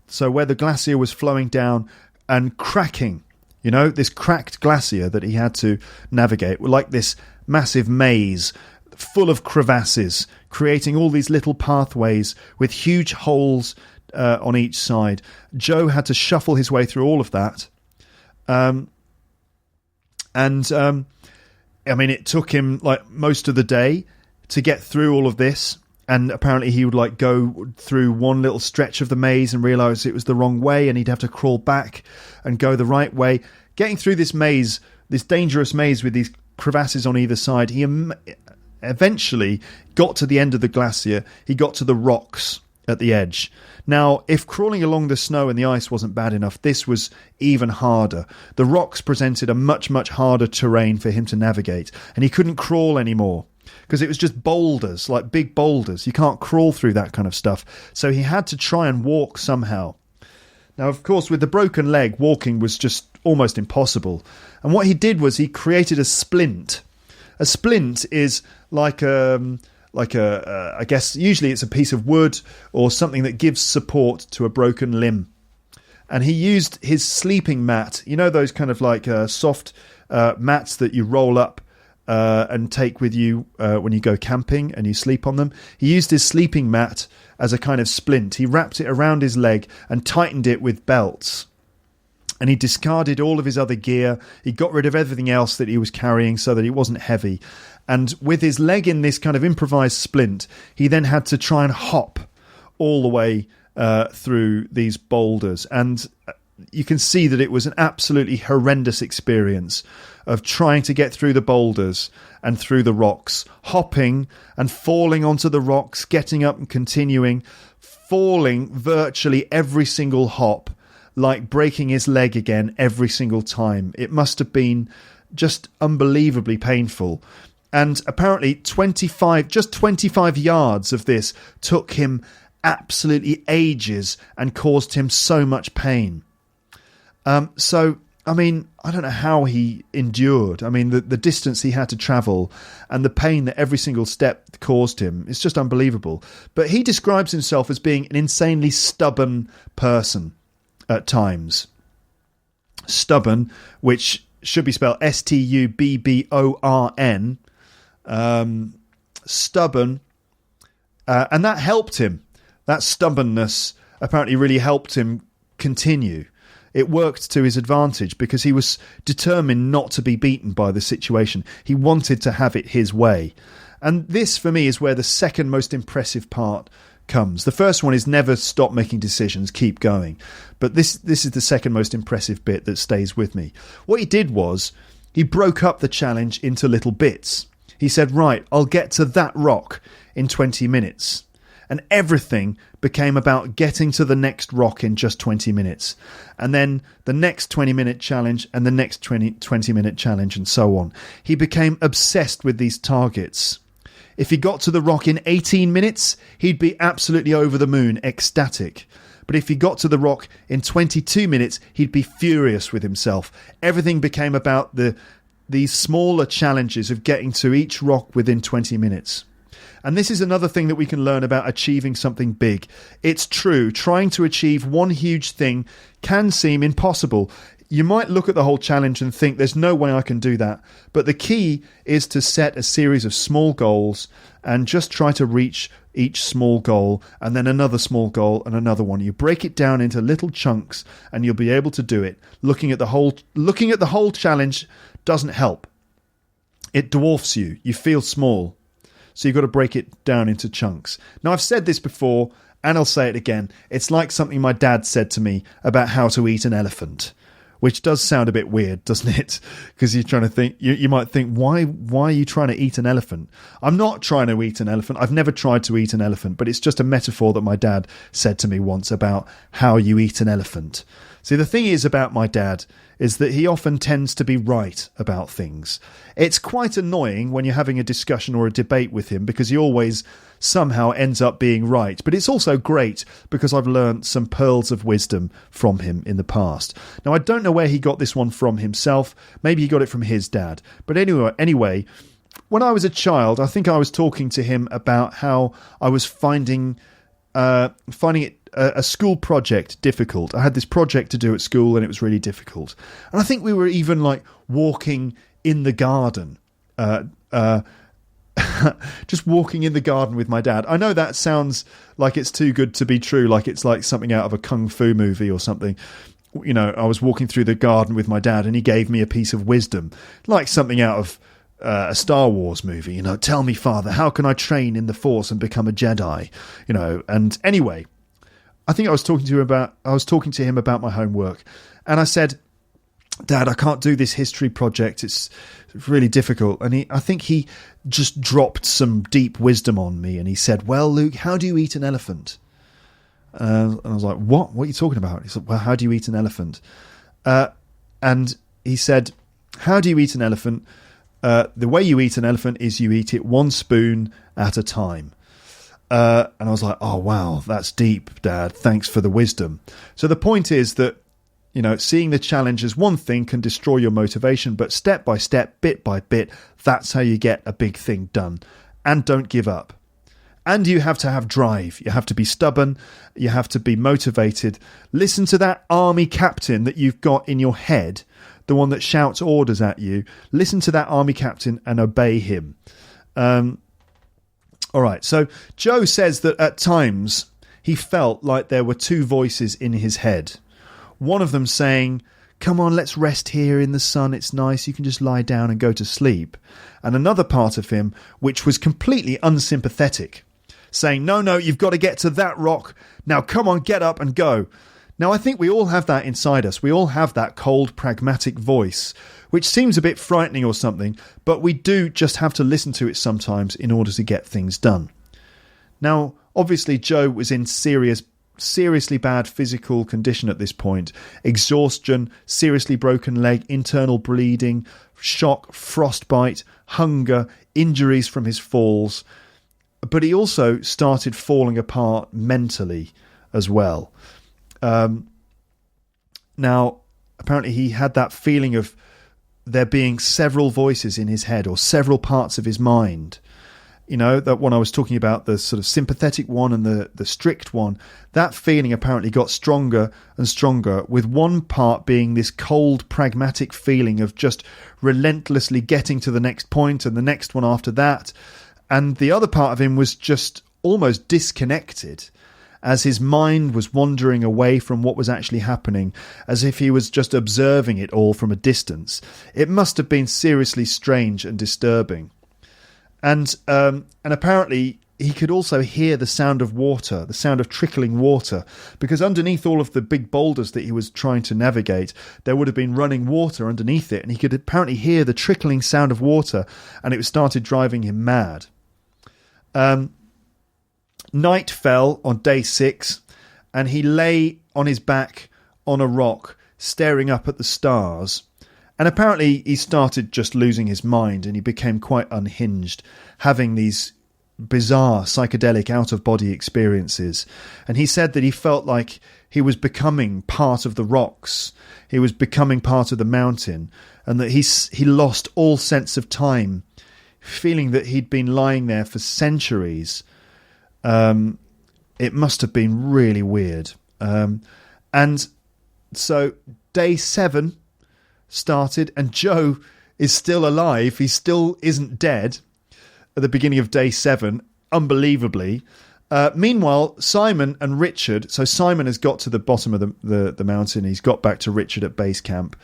So where the glacier was flowing down and cracking, this cracked glacier that he had to navigate, like this massive maze full of crevasses, creating all these little pathways with huge holes on each side. Joe had to shuffle his way through all of that. I mean, it took him like most of the day to get through all of this. And apparently he would like go through one little stretch of the maze and realise it was the wrong way, and he'd have to crawl back and go the right way. Getting through this maze, this dangerous maze with these crevasses on either side, he eventually got to the end of the glacier. He got to the rocks at the edge. Now, if crawling along the snow and the ice wasn't bad enough, this was even harder. The rocks presented a much, much harder terrain for him to navigate, and he couldn't crawl anymore because it was just boulders, like big boulders. You can't crawl through that kind of stuff. So he had to try and walk somehow. Now, of course, with the broken leg, walking was just almost impossible. And what he did was he created a splint A splint is like a I guess usually it's a piece of wood or something that gives support to a broken limb. And he used his sleeping mat, you know, those kind of like soft mats that you roll up and take with you when you go camping and you sleep on them. He used his sleeping mat as a kind of splint. He wrapped it around his leg and tightened it with belts. And he discarded all of his other gear. He got rid of everything else that he was carrying so that he wasn't heavy. And with his leg in this kind of improvised splint, he then had to try and hop all the way through these boulders. And you can see that it was an absolutely horrendous experience of trying to get through the boulders and through the rocks, hopping and falling onto the rocks, getting up and continuing, falling virtually every single hop, like breaking his leg again every single time. It must have been just unbelievably painful. And apparently 25 yards of this took him absolutely ages and caused him so much pain. So, I mean, I don't know how he endured. I mean, the distance he had to travel and the pain that every single step caused him is just unbelievable. But he describes himself as being an insanely stubborn person at times. Stubborn, which should be spelled Stubborn. Stubborn. And that helped him. That stubbornness apparently really helped him continue. It worked to his advantage because he was determined not to be beaten by the situation. He wanted to have it his way. And this, for me, is where the second most impressive part comes. The first one is never stop making decisions, keep going. But this is the second most impressive bit that stays with me. What he did was he broke up the challenge into little bits. He said, right, I'll get to that rock in 20 minutes. And everything became about getting to the next rock in just 20 minutes. And then the next 20-minute challenge and the next 20-minute challenge and so on. He became obsessed with these targets. If he got to the rock in 18 minutes, he'd be absolutely over the moon, ecstatic. But if he got to the rock in 22 minutes, he'd be furious with himself. Everything became about these smaller challenges of getting to each rock within 20 minutes. And this is another thing that we can learn about achieving something big. It's true, trying to achieve one huge thing can seem impossible. You might look at the whole challenge and think there's no way I can do that. But the key is to set a series of small goals and just try to reach each small goal and then another small goal and another one. You break it down into little chunks and you'll be able to do it. Looking at the whole challenge doesn't help. It dwarfs you. You feel small. So you've got to break it down into chunks. Now, I've said this before, and I'll say it again. It's like something my dad said to me about how to eat an elephant, which does sound a bit weird, doesn't it? Because you're trying to think, you might think, why are you trying to eat an elephant? I'm not trying to eat an elephant. I've never tried to eat an elephant, but it's just a metaphor that my dad said to me once about how you eat an elephant. See, the thing is about my dad is that he often tends to be right about things. It's quite annoying when you're having a discussion or a debate with him because he always somehow ends up being right. But it's also great because I've learned some pearls of wisdom from him in the past. Now, I don't know where he got this one from himself. Maybe he got it from his dad. But anyway, when I was a child, I think I was talking to him about how I was finding it a school project difficult. I had this project to do at school and it was really difficult. And I think we were even like walking in the garden, just walking in the garden with my dad. I know that sounds like it's too good to be true, like it's like something out of a kung fu movie or something. You know, I was walking through the garden with my dad and he gave me a piece of wisdom, like something out of a Star Wars movie. You know, tell me, Father, how can I train in the Force and become a Jedi? You know, and anyway, I think I was talking to him about my homework, and I said, Dad, I can't do this history project. It's really difficult. And I think he just dropped some deep wisdom on me, and he said, well, Luke, how do you eat an elephant? And I was like, what? What are you talking about? He said, well, how do you eat an elephant? And he said, how do you eat an elephant? The way you eat an elephant is you eat it one spoon at a time. And I was like, oh, wow, that's deep, Dad. Thanks for the wisdom. So the point is that Seeing the challenge as one thing can destroy your motivation, but step by step, bit by bit, that's how you get a big thing done. And don't give up. And you have to have drive. You have to be stubborn. You have to be motivated. Listen to that army captain that you've got in your head, the one that shouts orders at you. Listen to that army captain and obey him. All right, so Joe says that at times he felt like there were two voices in his head. One of them saying, "Come on, let's rest here in the sun. It's nice. You can just lie down and go to sleep." And another part of him, which was completely unsympathetic, saying, no, you've got to get to that rock. Now, come on, get up and go. Now, I think we all have that inside us. We all have that cold, pragmatic voice, which seems a bit frightening or something, but we do just have to listen to it sometimes in order to get things done. Now, obviously, Joe was in seriously bad physical condition at this point. Exhaustion, seriously broken leg, internal bleeding, shock, frostbite, hunger, injuries from his falls. But he also started falling apart mentally as well. Now, apparently he had that feeling of there being several voices in his head or several parts of his mind. That one I was talking about, the sort of sympathetic one and the strict one, that feeling apparently got stronger and stronger, with one part being this cold, pragmatic feeling of just relentlessly getting to the next point and the next one after that. And the other part of him was just almost disconnected, as his mind was wandering away from what was actually happening, as if he was just observing it all from a distance. It must have been seriously strange and disturbing. And apparently he could also hear the sound of water, the sound of trickling water, because underneath all of the big boulders that he was trying to navigate, there would have been running water underneath it, and he could apparently hear the trickling sound of water, and it started driving him mad. Night fell on day 6, and he lay on his back on a rock, staring up at the stars. And apparently he started just losing his mind, and he became quite unhinged, having these bizarre psychedelic out-of-body experiences. And he said that he felt like he was becoming part of the rocks. He was becoming part of the mountain, and that he lost all sense of time, feeling that he'd been lying there for centuries. It must have been really weird. And so day 7 started, and Joe is still alive. He still isn't dead at the beginning of day 7, unbelievably. Meanwhile, Simon and Richard, so Simon has got to the bottom of the mountain. He's got back to Richard at base camp.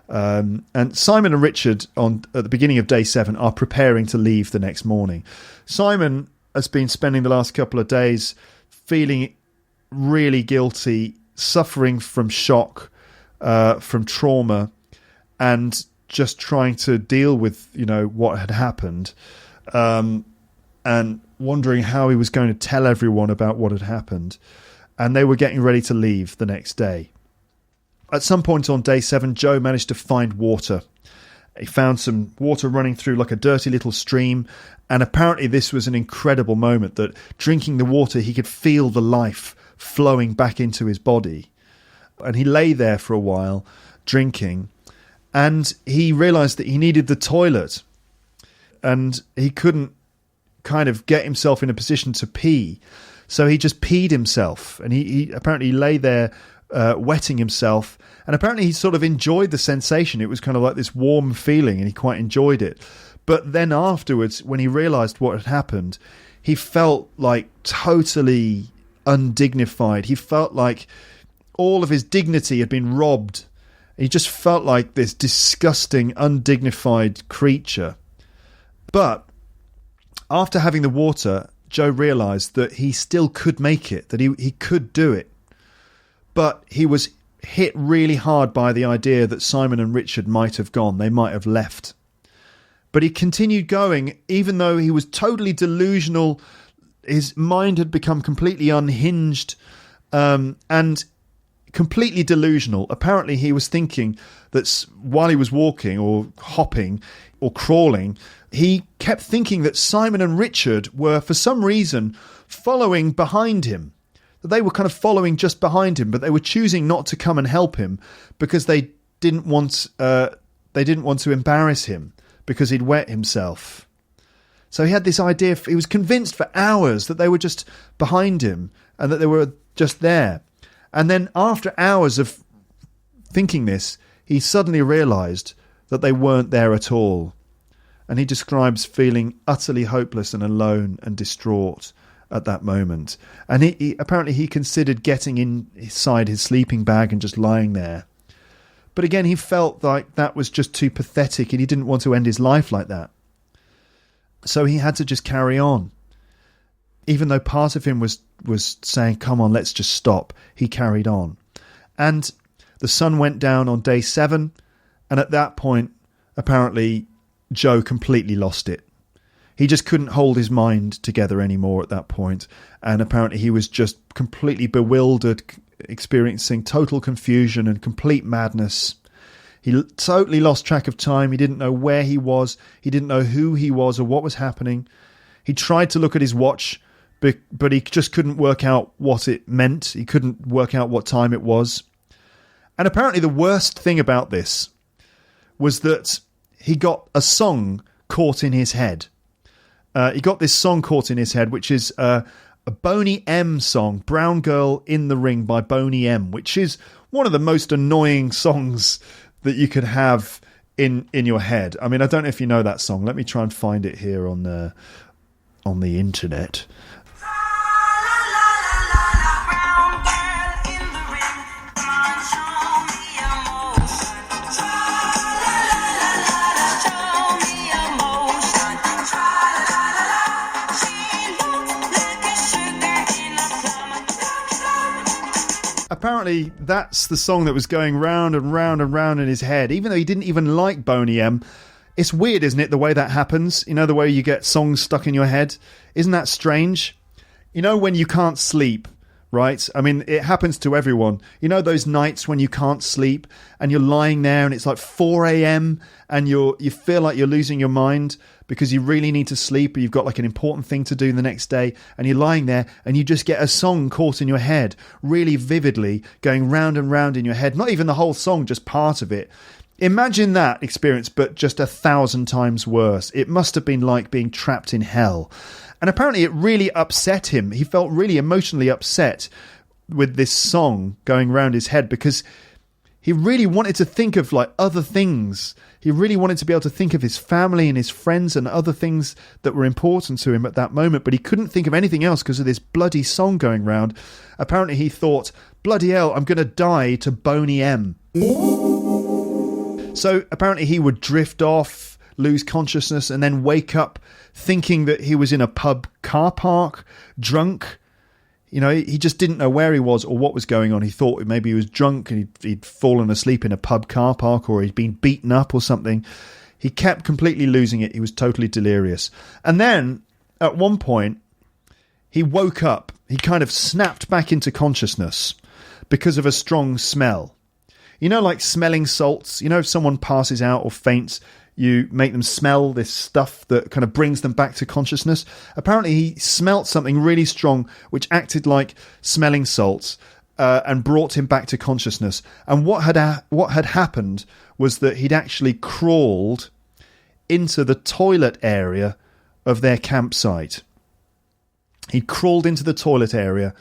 And Simon and Richard at the beginning of day 7 are preparing to leave the next morning. Simon has been spending the last couple of days feeling really guilty, suffering from shock, from trauma, and just trying to deal with, what had happened, and wondering how he was going to tell everyone about what had happened. And they were getting ready to leave the next day. At some point on day 7, Joe managed to find water. He found some water running through like a dirty little stream, and apparently this was an incredible moment, that drinking the water, he could feel the life flowing back into his body. And he lay there for a while, drinking, and he realised that he needed the toilet, and he couldn't kind of get himself in a position to pee. So he just peed himself, and he apparently lay there wetting himself, and apparently he sort of enjoyed the sensation. It was kind of like this warm feeling, and he quite enjoyed it. But then afterwards, when he realised what had happened, he felt like totally undignified. He felt like all of his dignity had been robbed. He just felt like this disgusting, undignified creature. But after having the water, Joe realised that he still could make it, that he could do it. But he was hit really hard by the idea that Simon and Richard might have gone. They might have left. But he continued going, even though he was totally delusional. His mind had become completely unhinged, and completely delusional. Apparently he was thinking that while he was walking or hopping or crawling, he kept thinking that Simon and Richard were, for some reason, following behind him. that they were kind of following just behind him, but they were choosing not to come and help him because they didn't want to embarrass him because he'd wet himself. So he had this idea, he was convinced for hours that they were just behind him and that they were just there. And then after hours of thinking this, he suddenly realised that they weren't there at all. And he describes feeling utterly hopeless and alone and distraught at that moment. And he apparently considered getting inside his sleeping bag and just lying there. But again, he felt like that was just too pathetic and he didn't want to end his life like that. So he had to just carry on. Even though part of him was saying, come on, let's just stop, he carried on. And the sun went down on day 7. And at that point, apparently, Joe completely lost it. He just couldn't hold his mind together anymore at that point. And apparently he was just completely bewildered, experiencing total confusion and complete madness. He totally lost track of time. He didn't know where he was. He didn't know who he was or what was happening. He tried to look at his watch, but he just couldn't work out what it meant. He couldn't work out what time it was. And apparently the worst thing about this was that he got a song caught in his head. He got this song caught in his head, which is a Boney M song, Brown Girl in the Ring by Boney M, which is one of the most annoying songs that you could have in your head. I mean, I don't know if you know that song. Let me try and find it here on the internet. Apparently, that's the song that was going round and round and round in his head, even though he didn't even like Boney M. It's weird, isn't it, the way that happens? You know, the way you get songs stuck in your head? Isn't that strange? You know, when you can't sleep, right? I mean, it happens to everyone. You know those nights when you can't sleep and you're lying there and it's like 4 a.m. and you feel like you're losing your mind because you really need to sleep or you've got like an important thing to do the next day and you're lying there and you just get a song caught in your head really vividly going round and round in your head. Not even the whole song, just part of it. Imagine that experience, but just 1,000 times worse. It must have been like being trapped in hell. And apparently it really upset him. He felt really emotionally upset with this song going round his head because he really wanted to think of like other things. He really wanted to be able to think of his family and his friends and other things that were important to him at that moment, but he couldn't think of anything else because of this bloody song going round. Apparently he thought, bloody hell, I'm going to die to Boney M. So apparently he would drift off, lose consciousness, and then wake up thinking that he was in a pub car park, drunk. You know, he just didn't know where he was or what was going on. He thought maybe he was drunk and he'd fallen asleep in a pub car park or he'd been beaten up or something. He kept completely losing it. He was totally delirious. And then at one point, he woke up. He kind of snapped back into consciousness because of a strong smell. You know, like smelling salts. You know, if someone passes out or faints, you make them smell this stuff that kind of brings them back to consciousness. Apparently he smelt something really strong which acted like smelling salts and brought him back to consciousness. And what had happened was that he'd actually crawled into the toilet area of their campsite. He'd crawled into the toilet area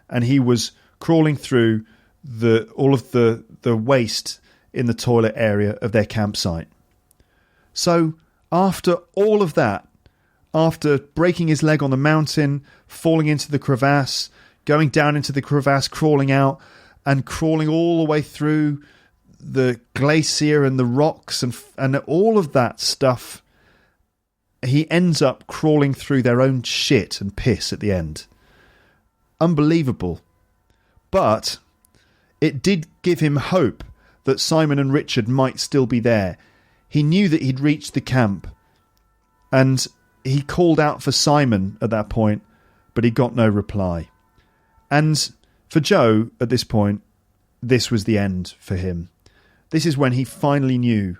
and he was crawling through all of the waste in the toilet area of their campsite. So after all of that, after breaking his leg on the mountain, falling into the crevasse, going down into the crevasse, crawling out, and crawling all the way through the glacier and the rocks and all of that stuff, he ends up crawling through their own shit and piss at the end. Unbelievable. But it did give him hope that Simon and Richard might still be there. He knew that he'd reached the camp and he called out for Simon at that point, but he got no reply. And for Joe, at this point, this was the end for him. This is when he finally knew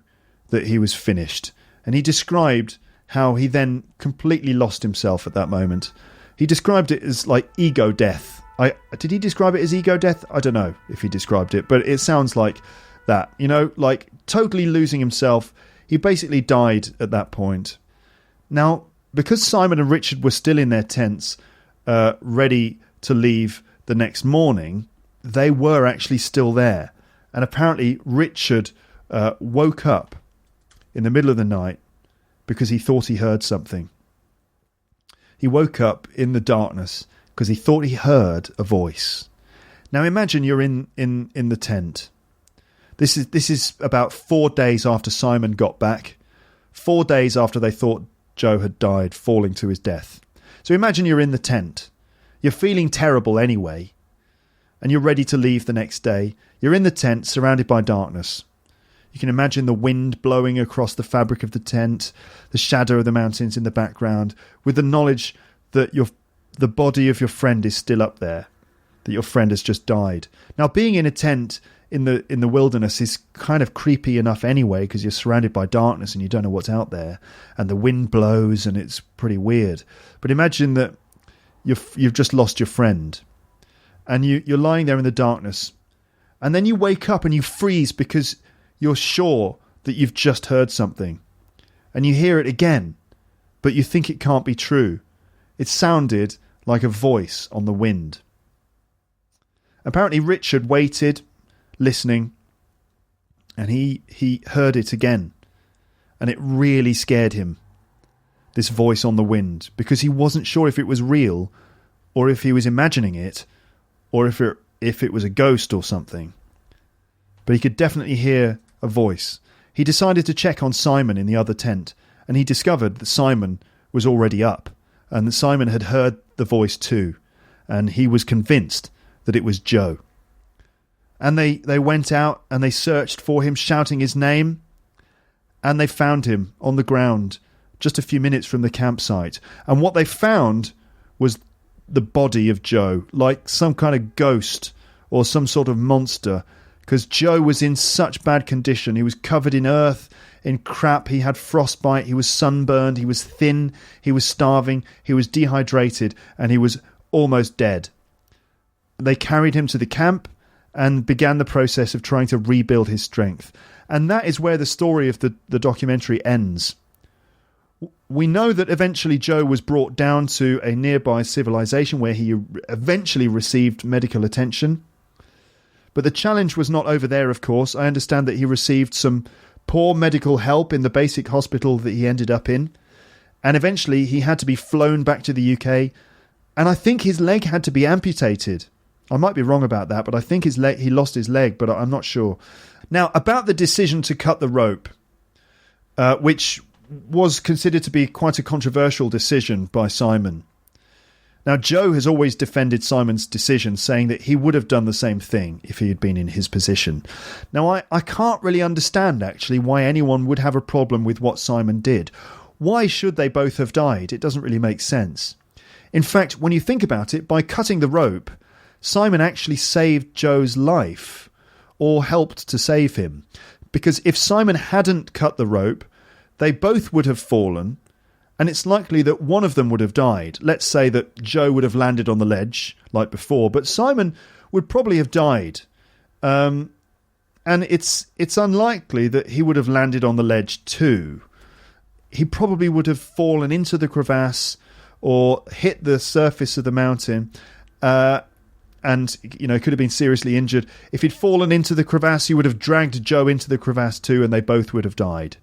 that he was finished. And he described how he then completely lost himself at that moment. He described it as like ego death Did he describe it as ego death? I don't know if he described it, but it sounds like that. Like totally losing himself. He basically died at that point. Now, because Simon and Richard were still in their tents, ready to leave the next morning, they were actually still there. And apparently Richard woke up in the middle of the night because he thought he heard something. He woke up in the darkness because he thought he heard a voice. Now imagine you're in the tent. This is about 4 days after Simon got back. 4 days after they thought Joe had died, falling to his death. So imagine you're in the tent. You're feeling terrible anyway, and you're ready to leave the next day. You're in the tent, surrounded by darkness. You can imagine the wind blowing across the fabric of the tent, the shadow of the mountains in the background, with the knowledge that the body of your friend is still up there, that your friend has just died. Now, being in a tent in the wilderness is kind of creepy enough anyway, because you're surrounded by darkness and you don't know what's out there, and the wind blows and it's pretty weird. But imagine that you've just lost your friend, and you're lying there in the darkness, and then you wake up and you freeze because you're sure that you've just heard something, and you hear it again, but you think it can't be true. It sounded like a voice on the wind. Apparently Richard waited, listening, and he heard it again, and it really scared him, this voice on the wind, because he wasn't sure if it was real or if he was imagining it, or if it was a ghost or something. But he could definitely hear a voice. He decided to check on Simon in the other tent, and he discovered that Simon was already up, and that Simon had heard the voice too, and he was convinced that it was Joe. And they went out and they searched for him, shouting his name, and they found him on the ground just a few minutes from the campsite. And what they found was the body of Joe, like some kind of ghost or some sort of monster, because Joe was in such bad condition. He was covered in earth, in crap, he had frostbite, he was sunburned, he was thin, he was starving, he was dehydrated, and he was almost dead. They carried him to the camp and began the process of trying to rebuild his strength. And that is where the story of the documentary ends. We know that eventually Joe was brought down to a nearby civilization where he eventually received medical attention. But the challenge was not over there, of course. I understand that he received some poor medical help in the basic hospital that he ended up in. And eventually he had to be flown back to the UK. And I think his leg had to be amputated. I might be wrong about that, but I think he lost his leg, but I'm not sure. Now, about the decision to cut the rope, which was considered to be quite a controversial decision by Simon. Now, Joe has always defended Simon's decision, saying that he would have done the same thing if he had been in his position. Now, I can't really understand, actually, why anyone would have a problem with what Simon did. Why should they both have died? It doesn't really make sense. In fact, when you think about it, by cutting the rope, Simon actually saved Joe's life, or helped to save him. Because if Simon hadn't cut the rope, they both would have fallen, and it's likely that one of them would have died. Let's say that Joe would have landed on the ledge, like before, but Simon would probably have died. And it's unlikely that he would have landed on the ledge too. He probably would have fallen into the crevasse, or hit the surface of the mountain, and could have been seriously injured. If he'd fallen into the crevasse, he would have dragged Joe into the crevasse too, and they both would have died.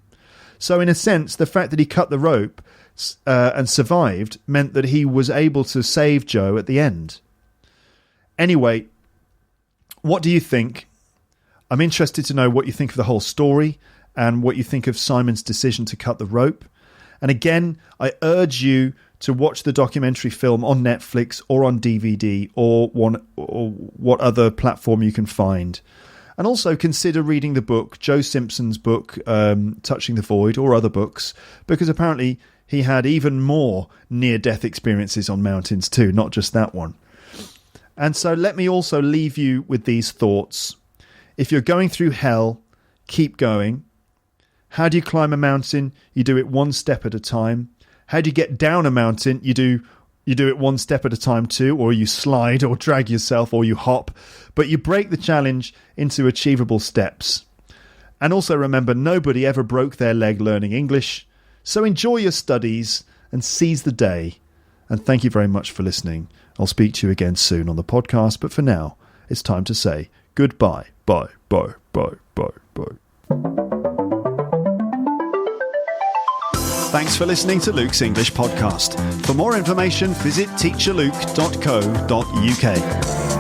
So in a sense, the fact that he cut the rope and survived meant that he was able to save Joe at the end. Anyway, what do you think? I'm interested to know what you think of the whole story and what you think of Simon's decision to cut the rope. And again, I urge you to watch the documentary film on Netflix or on DVD or what other platform you can find. And also consider reading the book, Joe Simpson's book, Touching the Void, or other books, because apparently he had even more near-death experiences on mountains too, not just that one. And so let me also leave you with these thoughts. If you're going through hell, keep going. How do you climb a mountain? You do it one step at a time. How do you get down a mountain? You do You do it one step at a time too, or you slide or drag yourself or you hop, but you break the challenge into achievable steps. And also remember, nobody ever broke their leg learning English, so enjoy your studies and seize the day. And thank you very much for listening. I'll speak to you again soon on the podcast, but for now, it's time to say goodbye. Bye, bye, bye, bye, bye. Thanks for listening to Luke's English Podcast. For more information, visit teacherluke.co.uk.